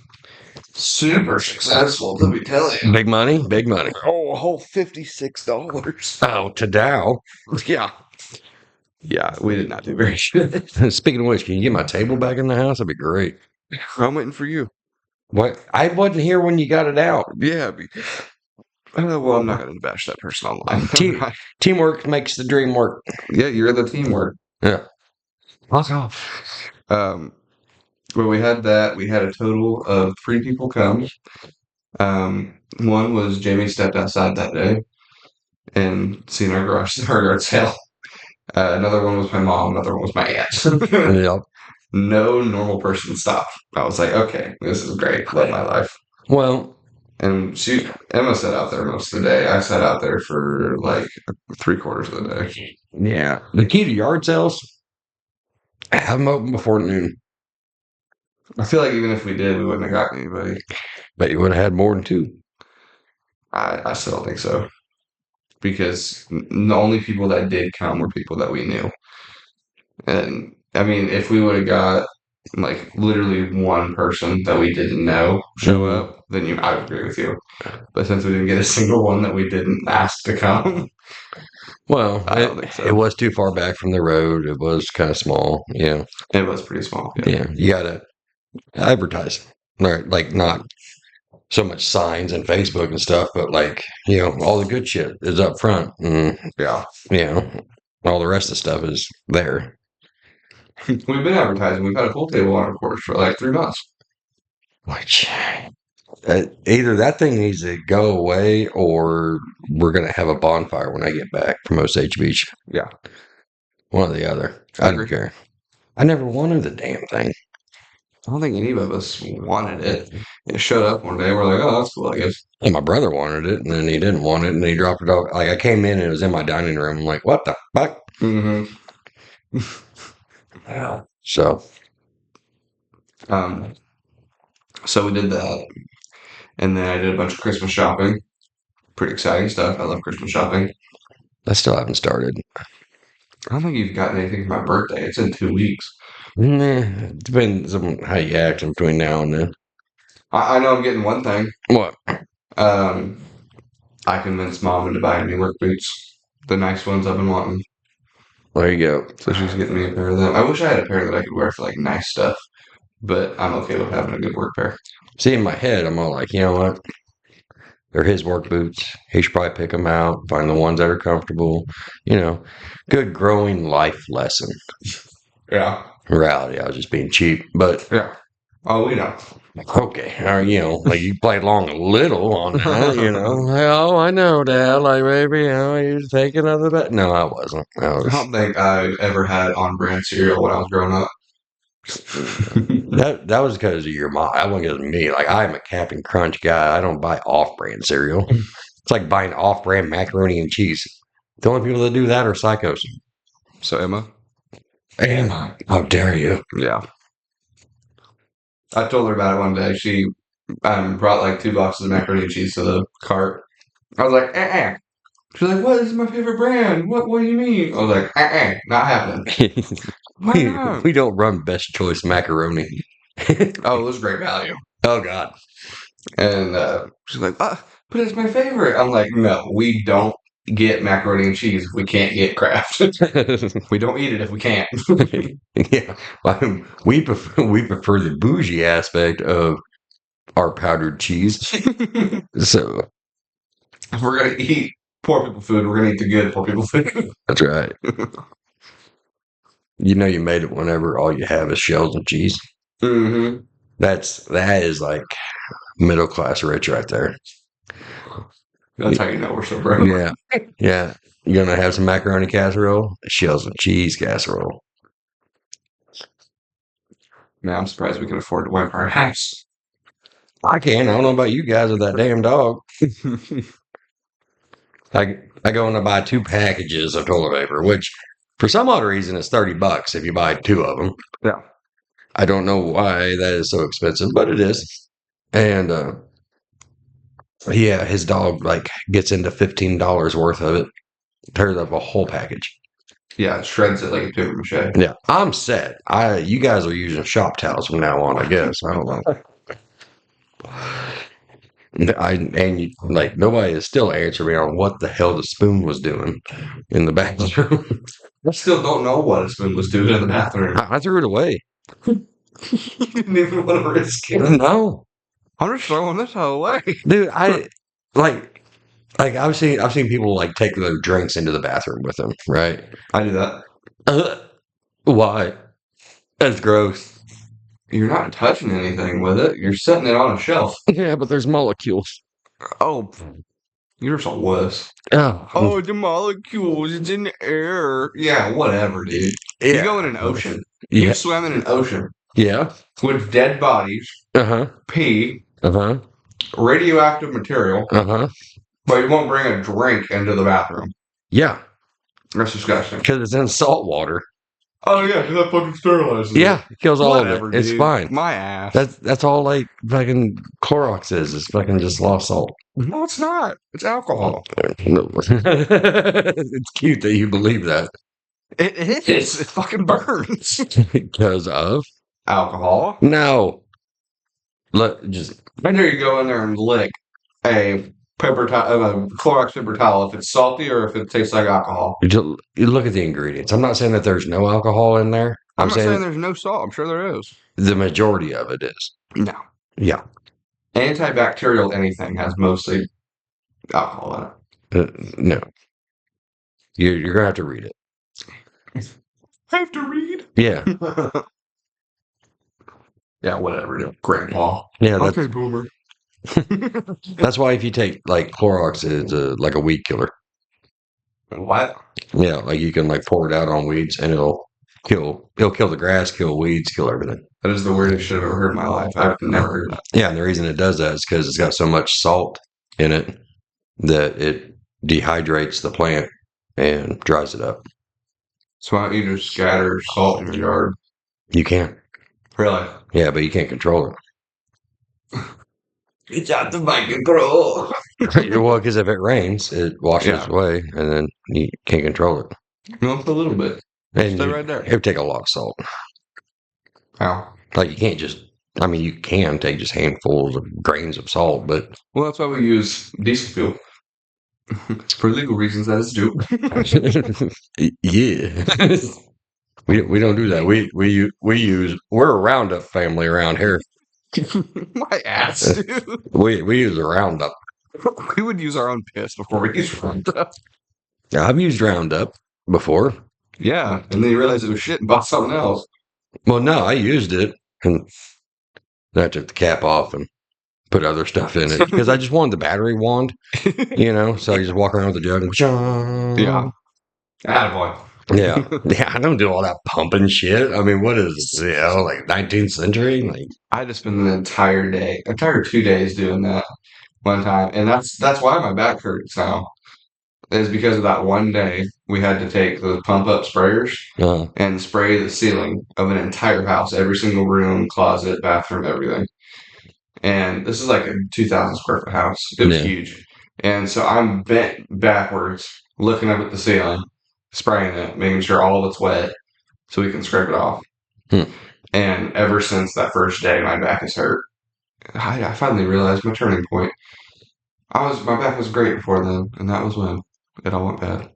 Super successful, let me tell you. big money, big money. Oh, a whole $56. Oh, to Dow. Yeah. Yeah, we did not do very good. Speaking of which, can you get my table back in the house? That'd be great. I'm waiting for you. What? I wasn't here when you got it out. Yeah. Well, I'm not going to bash that person online. Teamwork makes the dream work. Yeah, you're the teamwork. Yeah. Fuck off. When we had that, we had a total of 3 people come. One was Jamie stepped outside that day and seen our yard sale. Another one was my mom. Another one was my aunt. Yeah. No normal person stopped. I was like, okay, this is great. Love my life. Well, And Emma sat out there most of the day. I sat out there for like 3/4 of the day. yeah. The key to yard sales, have them open before noon. I feel like even if we did, we wouldn't have gotten anybody. Bet you would have had more than 2. I still don't think so. Because the only people that did come were people that we knew. And I mean, if we would have got like literally one person that we didn't know show up, then I would agree with you. But since we didn't get a single one that we didn't ask to come, Well, I don't think so. It was too far back from the road. It was kind of small. Yeah. It was pretty small. Yeah. You got to advertise. Like, not so much signs and Facebook and stuff, but like, all the good shit is up front. And, Yeah. All the rest of the stuff is there. We've been advertising. We've had a pool table on our porch for like 3 months. Which either that thing needs to go away or we're going to have a bonfire when I get back from Osage Beach. Yeah. One or the other. I don't care. I never wanted the damn thing. I don't think any of us wanted it. It showed up one day. We're like, oh, that's cool, I guess. And my brother wanted it, and then he didn't want it, and he dropped it off. Like, I came in and it was in my dining room. I'm like, what the fuck? Mm-hmm. So, so we did that. And then I did a bunch of Christmas shopping. Pretty exciting stuff. I love Christmas shopping. I still haven't started. I don't think you've gotten anything for my birthday. It's in 2 weeks. Nah, depends on how you act between now and then. I know I'm getting one thing. What? I convinced Mom into buying me work boots. The nice ones I've been wanting. There you go. So she's getting me a pair of them. I wish I had a pair that I could wear for like nice stuff. But I'm okay with having a good work pair. See, in my head, I'm all like, you know what? They're his work boots. He should probably pick them out, find the ones that are comfortable. Good growing life lesson. Yeah. In reality, I was just being cheap, but Yeah. Oh, we know. okay. Like you played along a little on that, Oh, I know, Dad. Like maybe, you're taking other bet. No, I wasn't. I don't think I ever had on-brand cereal when I was growing up. That was because of your mom. That wasn't because of me. Like, I'm a Captain Crunch guy. I don't buy off-brand cereal. It's like buying off-brand macaroni and cheese. The only people that do that are psychos. So Emma? Emma, how dare you? Yeah. I told her about it one day. She brought like 2 boxes of macaroni and cheese to the cart. I was like, She's like, what? This is my favorite brand. What do you mean? I was like, not happening. Why not? We don't run Best Choice macaroni. Oh, it was great value. Oh, God. And she's like, but it's my favorite. I'm like, no, we don't get macaroni and cheese if we can't get Kraft. We don't eat it if we can't. Yeah. We prefer the bougie aspect of our powdered cheese. So if we're going to eat poor people food, we're going to eat the good poor people food. That's right. You made it whenever all you have is shells and cheese. Mm-hmm. That is like middle class rich right there. That's how you know we're so broke. Yeah. You're gonna have some macaroni casserole, shells and cheese casserole. Man, I'm surprised we can afford to wipe our house. I can. I don't know about you guys with that damn dog. I go and I buy 2 packages of toilet paper, which for some odd reason is $30 if you buy 2 of them. Yeah. I don't know why that is so expensive, but it is. And Yeah, his dog like gets into $15 worth of it. Tears up a whole package. Yeah, it shreds it like a paper mache. Yeah, I'm set. You guys are using shop towels from now on. I guess I don't know. Like nobody has still answered me on what the hell the spoon was doing in the bathroom. I still don't know what a spoon was doing in the bathroom. I threw it away. You didn't even want to risk it. No, I'm just throwing this away. dude. Like I've seen people like take their drinks into the bathroom with them. Right? I do that. Why? That's gross. You're not touching anything with it. You're setting it on a shelf. Yeah, but there's molecules. Oh, you're so wuss. Oh, the molecules, it's in the air. Yeah, whatever, dude. yeah. You go in an ocean. Yeah. You swim in an ocean Yeah. with dead bodies, pee, radioactive material, but you won't bring a drink into the bathroom. Yeah. That's disgusting. Because it's in salt water. Oh yeah, because that fucking sterilizes Yeah, it kills all Whatever, of it. It's dude. fine. My ass. That's all like fucking Clorox is. It's fucking just lost salt. No, it's not. It's alcohol. No. It's cute that you believe that. It is. It fucking burns. Because of Alcohol. no. Look, just I dare you go in there and lick a paper towel, a Clorox paper towel, if it's salty or if it tastes like alcohol. you look at the ingredients. I'm not saying that there's no alcohol in there. I'm not saying there's no salt. I'm sure there is. The majority of it is. No. Yeah. Antibacterial anything has mostly alcohol in it. No. You're gonna have to read it. I have to read? Yeah. Yeah, whatever. Dude. Grandpa. Yeah. Okay, boomer. That's why if you take like Clorox, it's like a weed killer. What? Yeah, like you can like pour it out on weeds and it'll kill the grass, kill weeds, kill everything. That is the weirdest shit I've ever heard in my life. I've never heard that. Yeah, and the reason it does that is because it's got so much salt in it that it dehydrates the plant and dries it up. So why don't you just scatter salt in your yard? You can. Really? Yeah, but you can't control it. It's out of my control. Well, because if it rains, it washes Yeah. away and then you can't control it. No, a little bit. And Stay right there. It would take a lot of salt. How? Like you can't just, I mean, you can take just handfuls of grains of salt, but Well, that's why we use diesel fuel. For legal reasons, that is due. yeah. We don't do that. We're a Roundup family around here. My ass, dude. We use a Roundup. We would use our own piss before we use Roundup. Now, I've used Roundup before. Yeah, and then you realize it was shit and bought something else. Well, no, I used it and then I took the cap off and put other stuff in it because I just wanted the battery wand, so I just walk around with the jug and Yeah. Attaboy. Yeah. Yeah, I don't do all that pumping shit. I mean, what is this, like 19th century? Like, I had to spend an entire 2 days doing that one time. And that's why my back hurts now. Is because of that one day we had to take those pump up sprayers and spray the ceiling of an entire house, every single room, closet, bathroom, everything. And this is like a 2,000 square foot house. It was huge. And so I'm bent backwards, looking up at the ceiling, spraying it, making sure all of it's wet so we can scrape it off. And ever since that first day, my back has hurt. I finally realized my turning point. My back was great before then, and that was when it all went bad.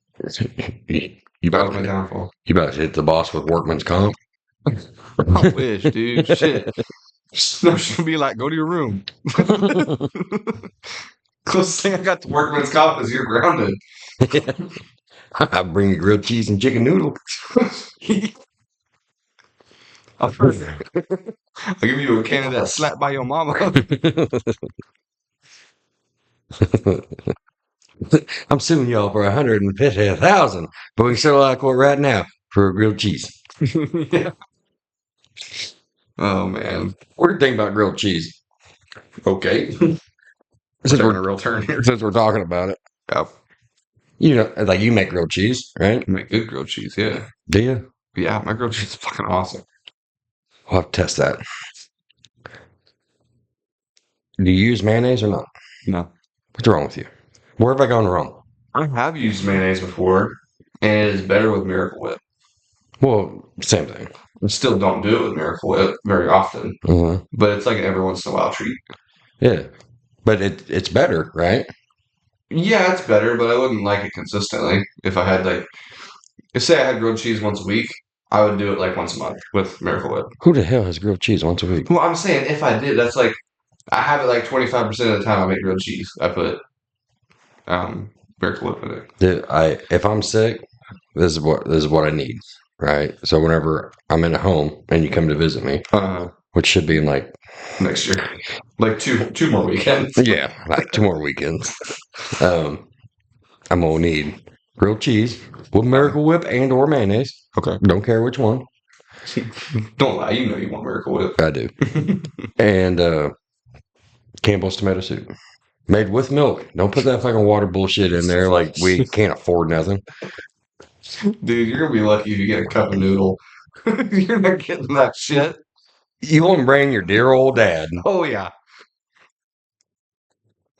You That was my downfall. You about to hit the boss with workman's comp? I wish, dude. Shit. No, she'll be like, go to your room. Closest thing I got to workman's comp is you're grounded. I'll bring you grilled cheese and chicken noodle. I'll give you a can of that slap by your mama. I'm suing y'all for $150,000, but we can settle out of court right now for a grilled cheese. Yeah. Oh man, What do you think about grilled cheese? Okay. Since we're in a real turn here. Since we're talking about it, Yep. like you make grilled cheese, right? I make good grilled cheese. Yeah. Do you? Yeah, my grilled cheese is fucking awesome. I'll have to test that. Do you use mayonnaise or not? No. What's wrong with you? Where have I gone wrong? I have used mayonnaise before, and it is better with Miracle Whip. Well, same thing. I still don't do it with Miracle Whip very often, but it's like an every once in a while treat. Yeah, but it's better, right? Yeah, it's better, but I wouldn't like it consistently. If I had say I had grilled cheese once a week, I would do it like once a month with Miracle Whip. Who the hell has grilled cheese once a week? Well, I'm saying if I did, that's like I have it like 25% of the time I make grilled cheese. I put Miracle Whip in it. Dude, if I'm sick, this is what I need, right? So whenever I'm in a home and you come to visit me, which should be in like next year, like two more weekends. Yeah, like 2 more weekends. I'm gonna need grilled cheese with Miracle Whip and or mayonnaise. Okay. Don't care which one. Don't lie, you know you want Miracle Whip. I do. And Campbell's tomato soup. Made with milk. Don't put that fucking water bullshit in there like we can't afford nothing. Dude, you're gonna be lucky if you get a cup of noodle. You're not getting that shit. You won't bring your dear old dad. Oh yeah.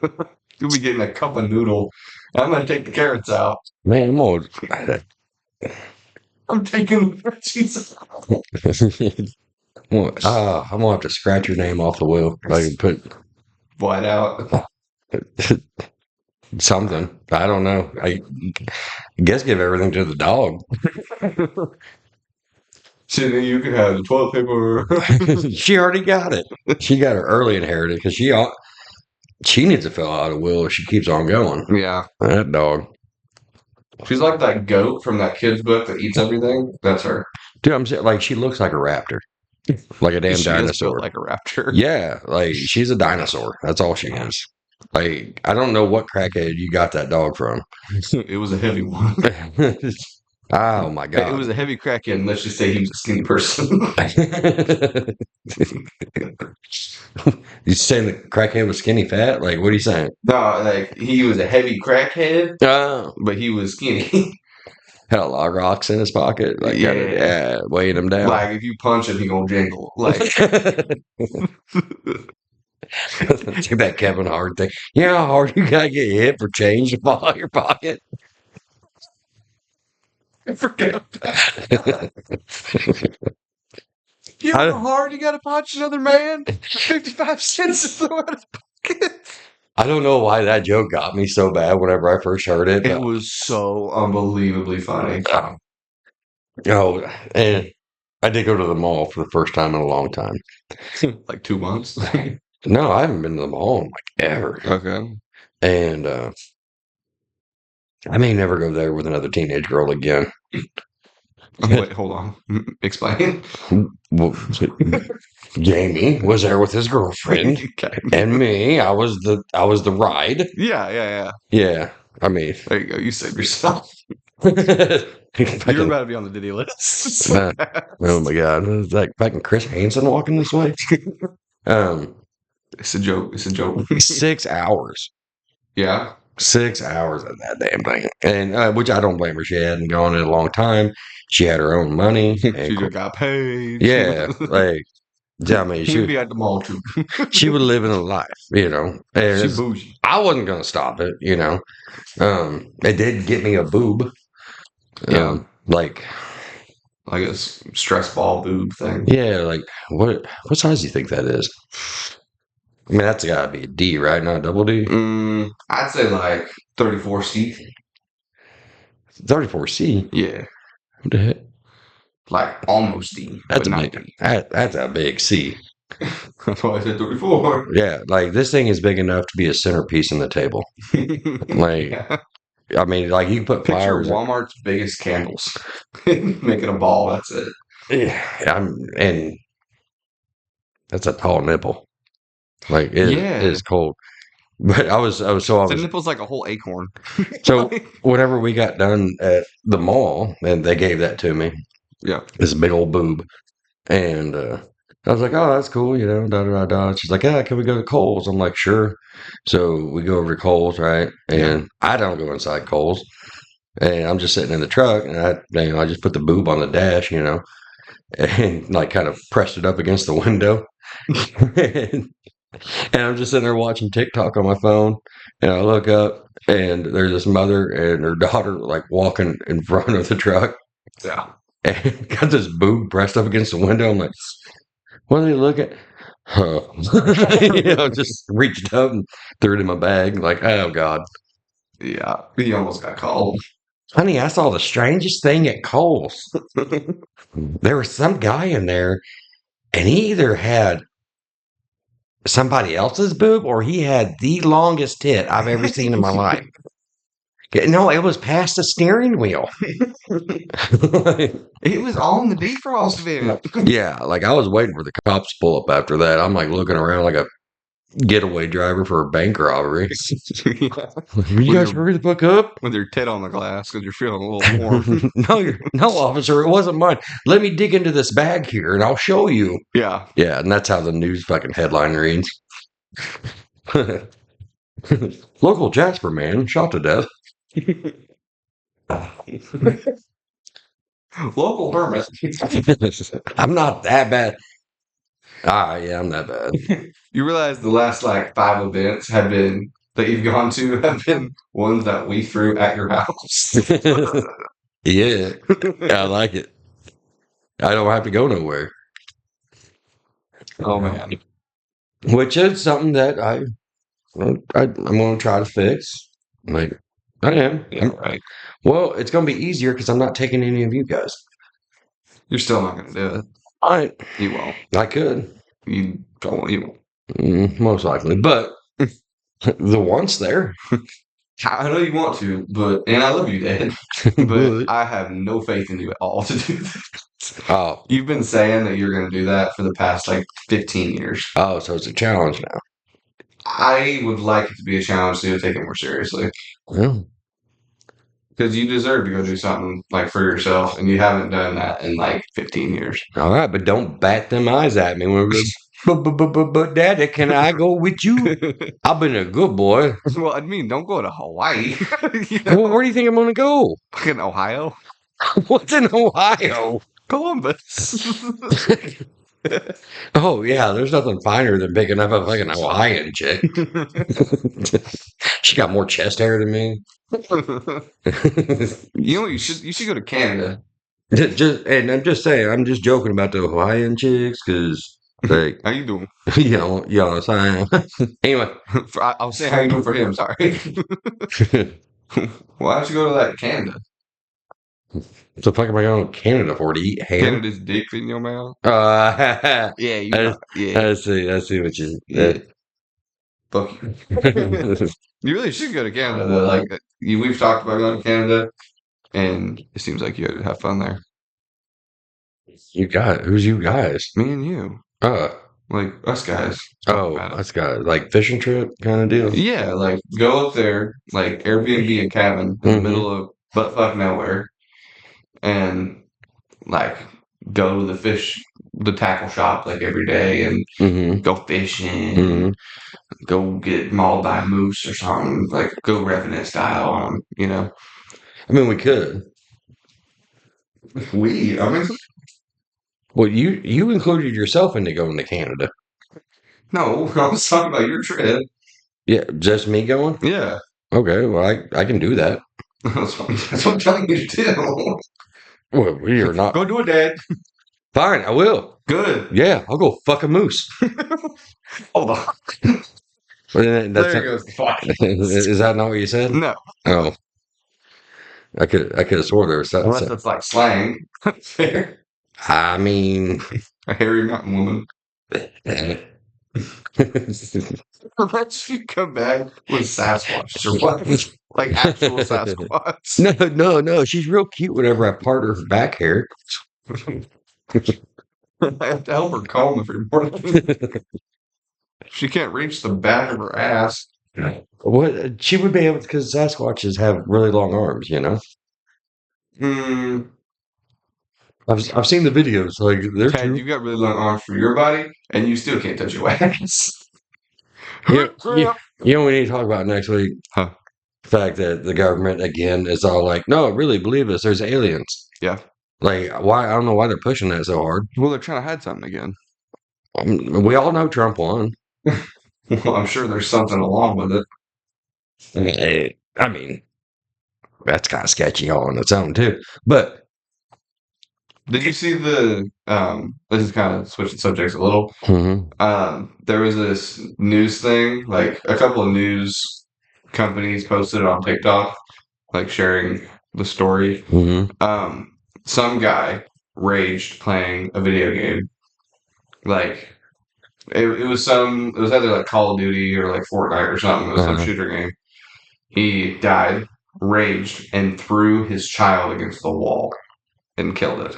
You'll be getting a cup of noodle. I'm gonna take the carrots out. Man, I'm taking the cheese out. I'm gonna have to scratch your name off the wheel. Like put White out. something. I don't know. I guess give everything to the dog. So then you can have the toilet paper. She already got it. She got her early inherited because she needs to fill out a will if she keeps on going. Yeah. That dog. She's like that goat from that kid's book that eats everything. That's her. Dude, I'm saying, like, she looks like a raptor. Like a damn She is dinosaur. built like a raptor. Yeah, like, she's a dinosaur. That's all she is. Like, I don't know what crackhead you got that dog from. It was a heavy one. Oh, my It God. was a heavy crackhead, and let's just say he was a skinny person. You saying the crackhead was skinny fat? Like, what are you saying? No, like he was a heavy crackhead, Oh. but he was skinny. Had a lot of rocks in his pocket. Like, Yeah. weighing him down. Like if you punch him, he gonna jingle. Like Take that Kevin Hart thing. You know how hard you gotta get hit for change to fall out of your pocket? I forgot. You know how hard you gotta punch another man? 55 cents to throw out his pocket. I don't know why that joke got me so bad whenever I first heard it. It was so unbelievably funny. Oh, and I did go to the mall for the first time in a long time. Like 2 months. No, I haven't been to the mall in like ever. Okay. And I may never go there with another teenage girl again. Wait, hold on. Explain. Well, Jamie was there with his girlfriend, Okay. and me. I was the ride. Yeah. Yeah, I mean, There you go. You saved yourself. fucking, You're about to be on the Diddy list. oh my God, it's like fucking Chris Hansen walking this way. It's a joke. It's a joke. 6 hours. Yeah. 6 hours of that damn thing, and which I don't blame her. She hadn't gone in a long time. She had her own money. She just got paid. Yeah, like I mean, She would be at the mall too. she was living a life, you know. And She bougie. I wasn't gonna stop it, you know. It did get me a boob. Yeah. Like Like a stress ball boob thing. yeah, like what size do you think that is? I mean, that's gotta be a D, right? Not a double D. I'd say like 34C. 34C. Yeah. What the heck? Like almost D. That's but a not big. D. That's a big C. That's why I said 34. Yeah, like this thing is big enough to be a centerpiece in the table. Like, Yeah. I mean, like you can put Picture flowers. Walmart's biggest candles. Making a ball, that's it. Yeah, and that's a tall nipple. Like it is cold. But I was The nipple's like a whole acorn. so whenever we got done at the mall and they gave that to me. Yeah. This big old boob. And I was like, oh, that's cool, you know, da da da da. She's like, yeah, can we go to Kohl's? I'm like, sure. So we go over to Kohl's, right? And I don't go inside Kohl's. And I'm just sitting in the truck and I just put the boob on the dash, you know, and like kind of pressed it up against the window. And I'm just sitting there watching TikTok on my phone. And I look up, and there's this mother and her daughter like walking in front of the truck, Yeah. and got this boob pressed up against the window. I'm like, what are they looking? Huh. Just reached up and threw it in my bag. Like, oh god, Yeah. He almost got called. honey, I saw the strangest thing at Kohl's. There was some guy in there, and he either had somebody else's boob or he had the longest tit I've ever seen in my life. No, it was past the steering wheel. It was on the defrost vent. Yeah, like I was waiting for the cops to pull up after that. I'm like looking around like a getaway driver for a bank robbery. Yeah. You guys hurry the fuck up. With your tit on the glass because you're feeling a little warm. No, officer, it wasn't mine. Let me dig into this bag here and I'll show you. Yeah. Yeah, and that's how the news fucking headline reads. Local Jasper man shot to death. Local hermit. I'm not that bad. Yeah, I'm that bad. You realize the last like 5 events have been that you've gone to have been ones that we threw at your house. Yeah, I like it. I don't have to go nowhere. Oh man. Which is something that I'm going to try to fix. Like, I am. Yeah, right. Well, it's going to be easier because I'm not taking any of you guys. You're still not going to do it. You won't. I could. You don't. You won't. Most likely. But the want's there. I know you want to, and I love you, Dad, but I have no faith in you at all to do that. Oh. You've been saying that you're going to do that for the past like 15 years. Oh, so it's a challenge now. I would like it to be a challenge to take it more seriously. Well, because you deserve to go do something like for yourself, and you haven't done that in like 15 years. All right, but don't bat them eyes at me. But Daddy, can I go with you? I've been a good boy. Well, I mean, don't go to Hawaii. Well, where do you think I'm going to go? Fucking Ohio. What's in Ohio? Columbus. Oh yeah, there's nothing finer than picking up a fucking Hawaiian chick. She got more chest hair than me. You should go to Canada. And I'm just saying, I'm just joking about the Hawaiian chicks because, like, how you doing? You know what I'm saying. Anyway, I'll say how you doing for him. Sorry. Why don't you go to like Canada? What the fuck am I going to Canada for? To eat ham? Canada's dick in your mouth. Yeah, yeah. I see what you. Yeah. Fuck you. You really should go to Canada. Though. Like we've talked about going to Canada, and it seems like you have fun there. Who's you guys? Me and you. Like us guys. Oh, us guys. Like fishing trip kind of deal? Yeah, like go up there, like Airbnb a cabin in the middle of buttfuck nowhere, and like go to the tackle shop like every day and go fishing, go get mauled by a moose or something, like go revenant style on them, you know? I mean, we could. Well, you included yourself into going to Canada. No, I was talking about your trip. Yeah, just me going? Yeah. Okay, well, I can do that. That's what I'm telling you to do. Well, we are not. Go do it, Dad. Fine, I will. Good. Yeah, I'll go fuck a moose. Hold on. There goes the fuck. Is that not what you said? No. Oh. I could have swore there was something. Unless it's like slang. Fair. I mean, a hairy mountain woman. Unless you come back with Sasquatch or what? Like actual Sasquatch. No. She's real cute whenever I part her back hair. I have to help her comb every morning. She can't reach the back of her ass. What she would be able because Sasquatches have really long arms, you know. I've seen the videos. Like they're Ted, you got really long arms for your body, and you still can't touch your ass. You know what we need to talk about next week? Huh? The fact that the government again is all like, no, really believe us. There's aliens. Yeah. Like why? I don't know why they're pushing that so hard. Well, they're trying to hide something again. We all know Trump won. Well, I'm sure there's something along with it. I mean, that's kind of sketchy all on its own too. But Did you see the? This is kind of switching subjects a little. mhm, There was this news thing, like a couple of news companies posted it on TikTok, like sharing the story. mhm, Um, some guy raged playing a video game. Like it was either like Call of Duty or like Fortnite or something. It was some uh, shooter game. He died, raged, and threw his child against the wall and killed it.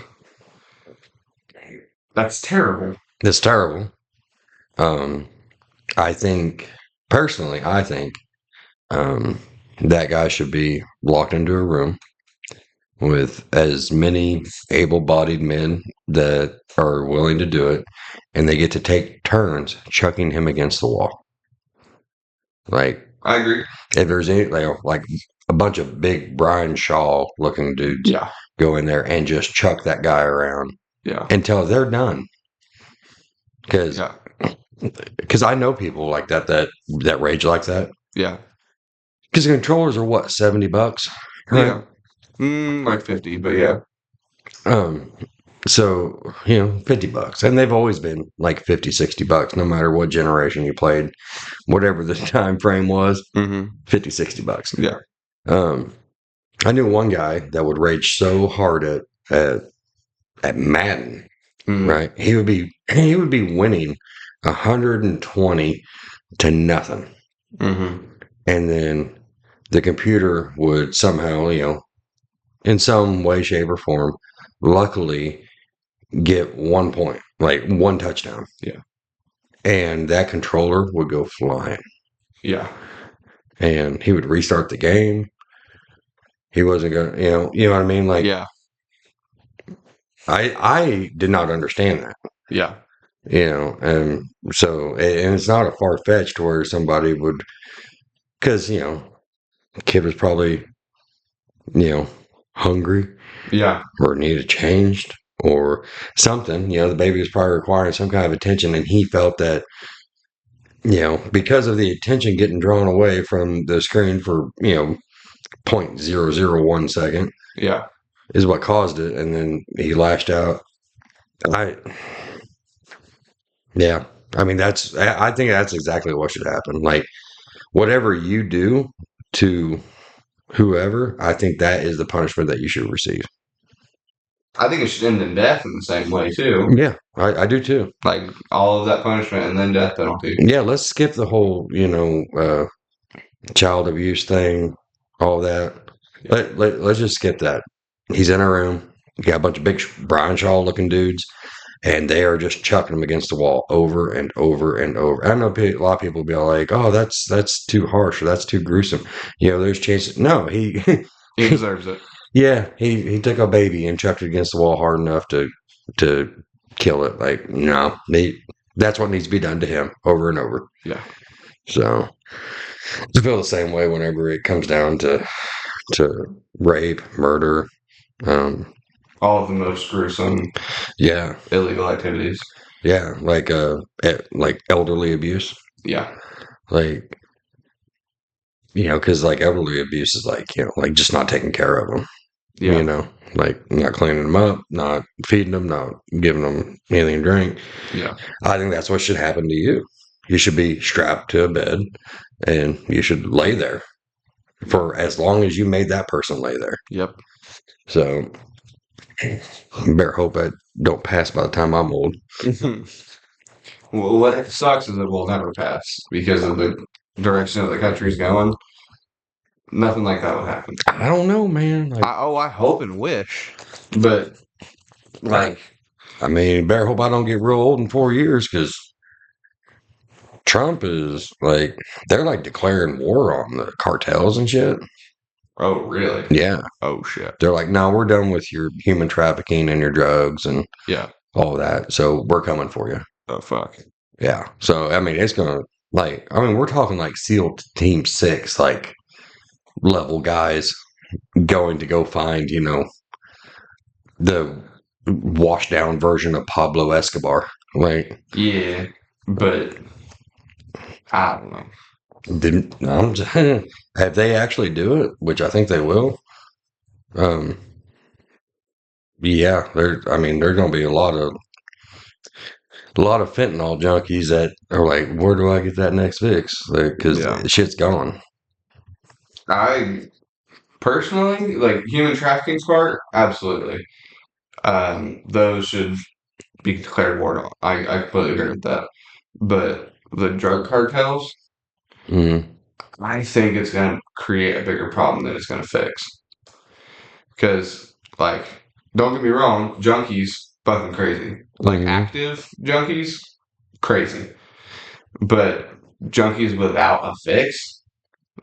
That's terrible. it's terrible. Um, I think personally, I think um, that guy should be locked into a room with as many able-bodied men that are willing to do it, and they get to take turns chucking him against the wall. Like I agree. if there's any like a bunch of big Brian Shaw looking dudes Yeah, go in there and just chuck that guy around yeah, until they're done. Because yeah, I know people like that rage like that. yeah, Because the controllers are what, $70, right? yeah. Like 50, but yeah, Um, so $50, and they've always been like 50, $60, no matter what generation you played, whatever the time frame was, mm-hmm. 50, $60. Yeah, Um, I knew one guy that would rage so hard at Madden, mm-hmm. right? He would be winning 120 to nothing, Mm-hmm. and then the computer would somehow, in some way, shape, or form, luckily get 1 point, like one touchdown. Yeah, And that controller would go flying. yeah, And he would restart the game. He wasn't gonna, you know what I mean? Like yeah, I did not understand that. yeah, And so and it's not a far fetched where somebody would, because the kid was probably hungry yeah, or needed changed or something. The baby was probably requiring some kind of attention, and he felt that because of the attention getting drawn away from the screen for 0.001 second yeah. is what caused it, and then he lashed out. I Yeah, I mean I think that's exactly what should happen. Like whatever you do to whoever, I think that is the punishment that you should receive. I think it should end in death in the same way too. Yeah, I do too. Like all of that punishment and then death penalty. Yeah, let's skip the whole child abuse thing, all that. Let's just skip that. He's in a room. You got a bunch of big Brian Shaw looking dudes, and they are just chucking him against the wall over and over and over. I know a lot of people will be like, "Oh, that's too harsh or that's too gruesome." There's chances. No, he He deserves it. yeah, he took a baby and chucked it against the wall hard enough to kill it. Like no, that's what needs to be done to him over and over. Yeah. So I feel the same way whenever it comes down to rape, murder. All of the most gruesome Yeah, illegal activities. yeah, like elderly abuse. Yeah. Like because like elderly abuse is like like just not taking care of them. Yeah. Like not cleaning them up, not feeding them, not giving them anything to drink. Yeah. I think that's what should happen to you. You should be strapped to a bed, and you should lay there for as long as you made that person lay there. Yep. So better hope I don't pass by the time I'm old. Well, what sucks is it will never pass because of the direction that the country's going. Nothing like that would happen. I don't know, man. Like, I hope and wish, but like, I mean, better hope I don't get real old in 4 years because Trump is like, they're like declaring war on the cartels and shit. oh really? Yeah. Oh shit. They're like, no, we're done with your human trafficking and your drugs and Yeah. all that. So we're coming for you. Oh fuck. Yeah. So, I mean, it's going to, we're talking like SEAL Team 6, like level guys going to go find, the washed down version of Pablo Escobar. Like, Yeah, but I don't know. Didn't if they actually do it, which I think they will. Um, yeah, I mean, there's gonna be a lot of fentanyl junkies that are like, where do I get that next fix? Because Yeah. shit's gone. I personally like human trafficking part. Absolutely. Those should be declared war. I completely agree with that. But the drug cartels, Mm, I think it's going to create a bigger problem than it's going to fix. Because, like, don't get me wrong, junkies, fucking crazy. Like, mm, active junkies, crazy. But junkies without a fix,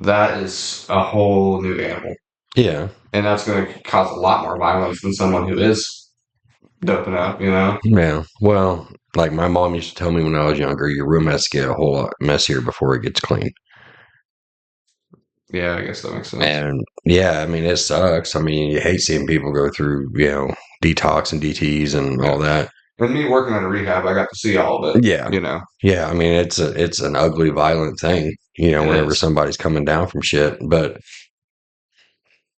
that is a whole new animal. yeah, And that's going to cause a lot more violence than someone who is doping up, you know? yeah. Well, like my mom used to tell me when I was younger, your room has to get a whole lot messier before it gets clean. Yeah, I guess that makes sense. And yeah, I mean, it sucks. I mean, you hate seeing people go through, detox and DTs and Yeah. all that. And me working at a rehab, I got to see all of it, Yeah. you know? Yeah. I mean, it's an ugly, violent thing, It whenever is. somebody's coming down from shit, but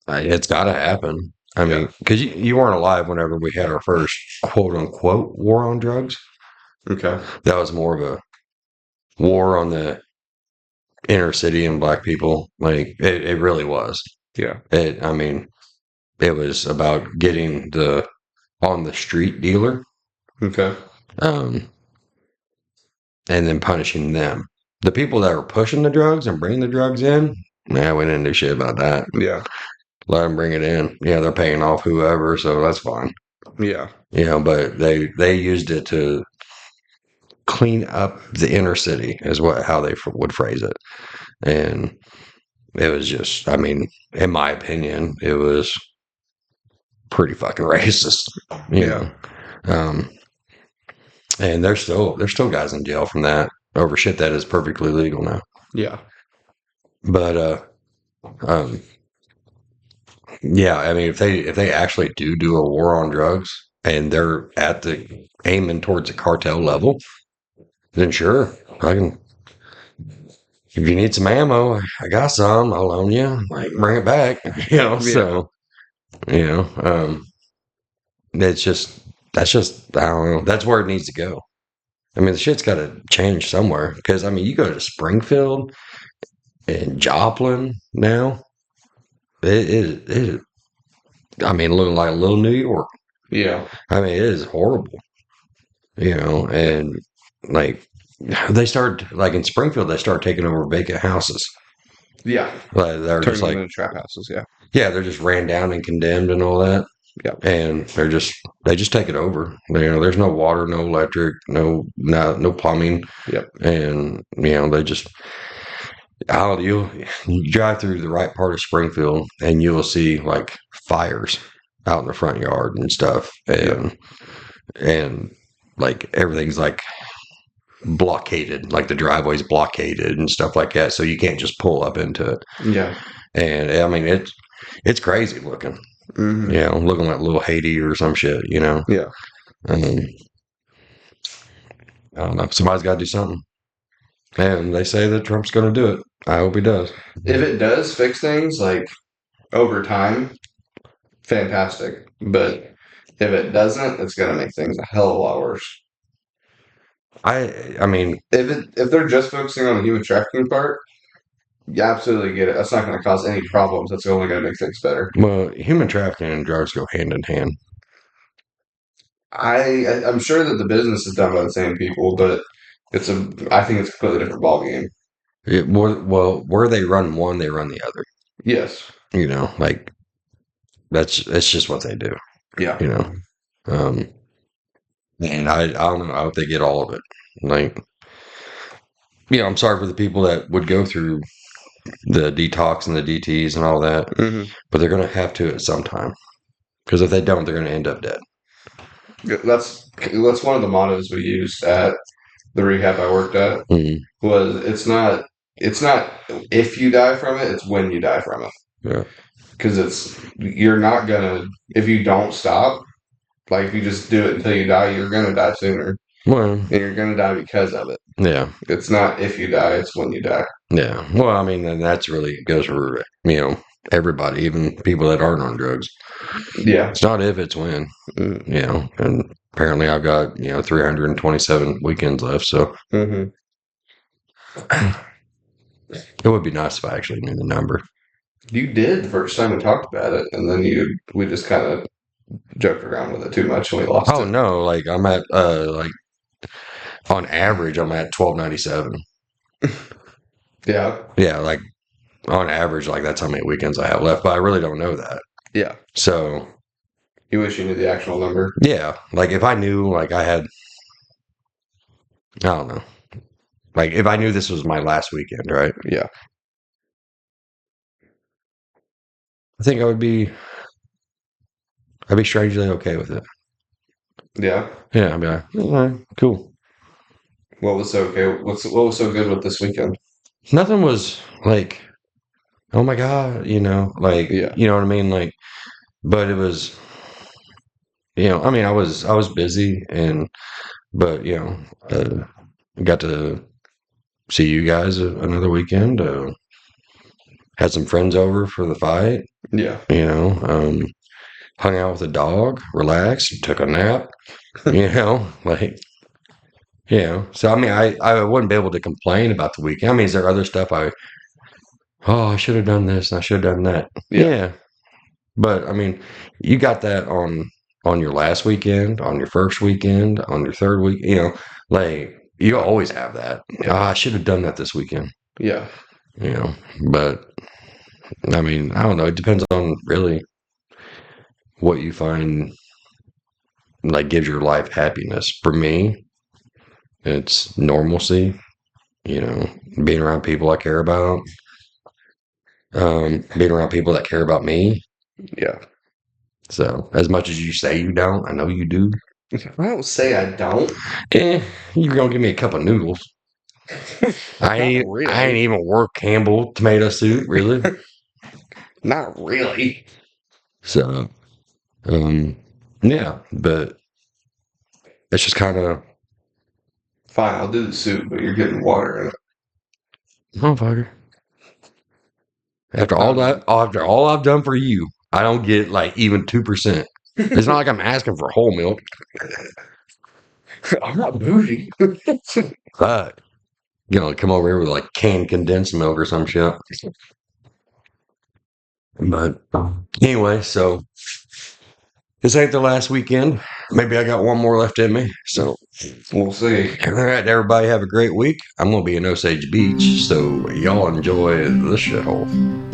it's got to happen. I Yeah. mean, because you weren't alive whenever we had our first quote unquote war on drugs. Okay. That was more of a war on the inner city and black people. Like it really was. Yeah. I mean, it was about getting the on the street dealer, Okay. um, and then punishing them. The people that were pushing the drugs and bringing the drugs in, we didn't do shit about that. Yeah. Let them bring it in. Yeah, they're paying off whoever, so that's fine. Yeah. But they used it to clean up the inner city, is how they would phrase it, and it was just, I mean, in my opinion, it was pretty fucking racist. You Yeah. know, um, and there's still guys in jail from that over shit that is perfectly legal now. Yeah. But um, yeah, I mean, if they actually do a war on drugs and they're at the aiming towards a cartel level, then sure, I can. If you need some ammo, I got some. I'll loan you. Like, bring it back. Yeah. So you know, it's just that's just I don't know. That's where it needs to go. I mean, the shit's got to change somewhere because I mean, you go to Springfield and Joplin now. It I mean, looking like a little New York. Yeah. I mean, it is horrible, and like they start like in Springfield, they start taking over vacant houses. Yeah. Like they're just Turning them like, into trap houses. Yeah. yeah, they're just ran down and condemned and all that. Yeah. And they just take it over. There's no water, no electric, no plumbing. Yep. And they just you drive through the right part of Springfield and you will see like fires out in the front yard and stuff, and like everything's like blockaded, like the driveway's blockaded and stuff like that, so you can't just pull up into it. Yeah. And I mean it's crazy looking, Mm-hmm. looking like little Haiti or some shit. Yeah. Um, I don't know. Somebody's got to do something. And they say that Trump's going to do it. I hope he does. If it does fix things like over time, fantastic. But if it doesn't, it's gonna make things a hell of a lot worse. I mean, If they're just focusing on the human trafficking part, you absolutely get it. That's not going to cause any problems. That's only going to make things better. well, human trafficking and drugs go hand in hand. I'm sure that the business is done by the same people, but I think it's a completely different ballgame. Well, where they run one, they run the other. Yes. Like that's just what they do. Yeah. You know, um, and I don't know. I hope they get all of it. Like, I'm sorry for the people that would go through the detox and the DTS and all that, Mm-hmm. but they're going to have to at some time because if they don't, they're going to end up dead. That's one of the mottos we used at the rehab I worked at. Mm-hmm. Was it's not if you die from it, it's when you die from it. Yeah. Because you're not gonna if you don't stop. Like if you just do it until you die, you're gonna die sooner. Well, and you're gonna die because of it. yeah. It's not if you die; it's when you die. Yeah. Well, I mean, and that's really goes for, everybody, even people that aren't on drugs. Yeah. It's not if, it's when, and apparently I've got, 327 weekends left. So Mm-hmm. it would be nice if I actually knew the number. You did the first time we talked about it, and then we just kind of joked around with it too much, and we lost Oh, it. no. Like, I'm at, on average, I'm at 1297. Yeah. Yeah. Like, on average, like, that's how many weekends I have left. But I really don't know that. Yeah. So, You wish you knew the actual number. yeah. Like, if I knew, like, I don't know. Like, if I knew this was my last weekend, right? Yeah. I think I'd be strangely okay with it. Yeah. Yeah, I'd be like, all right, cool. What was so okay? What was so good with this weekend? Nothing was like, oh my God, like, Yeah. you know what I mean? Like, but it was, I mean, I was busy but, got to see you guys another weekend, had some friends over for the fight, Yeah. hung out with the dog, relaxed, took a nap, like, so I mean, I wouldn't be able to complain about the weekend. I mean, is there other stuff I should have done this and I should have done that? Yeah. Yeah. But I mean, you got that on your last weekend, on your first weekend, on your third week, like you always have that. Yeah. I should have done that this weekend, Yeah. but I mean, I don't know. It depends on really what you find like gives your life happiness. For me, it's normalcy, being around people I care about, being around people that care about me. Yeah. So as much as you say you don't, I know you do. I don't say I don't. You're gonna give me a cup of noodles. I ain't really. even worked Campbell tomato soup, really. Not really. So, yeah, but it's just kind of Fine, I'll do the soup, but you're getting water in it. motherfucker. After all I've done for you, I don't get like even 2%. It's not like I'm asking for whole milk. I'm not bougie. Fuck. Come over here with like canned condensed milk or some shit. But anyway, so this ain't the last weekend. Maybe I got one more left in me. So We'll see. all right, everybody have a great week. I'm gonna be in Osage Beach, so y'all enjoy the shithole.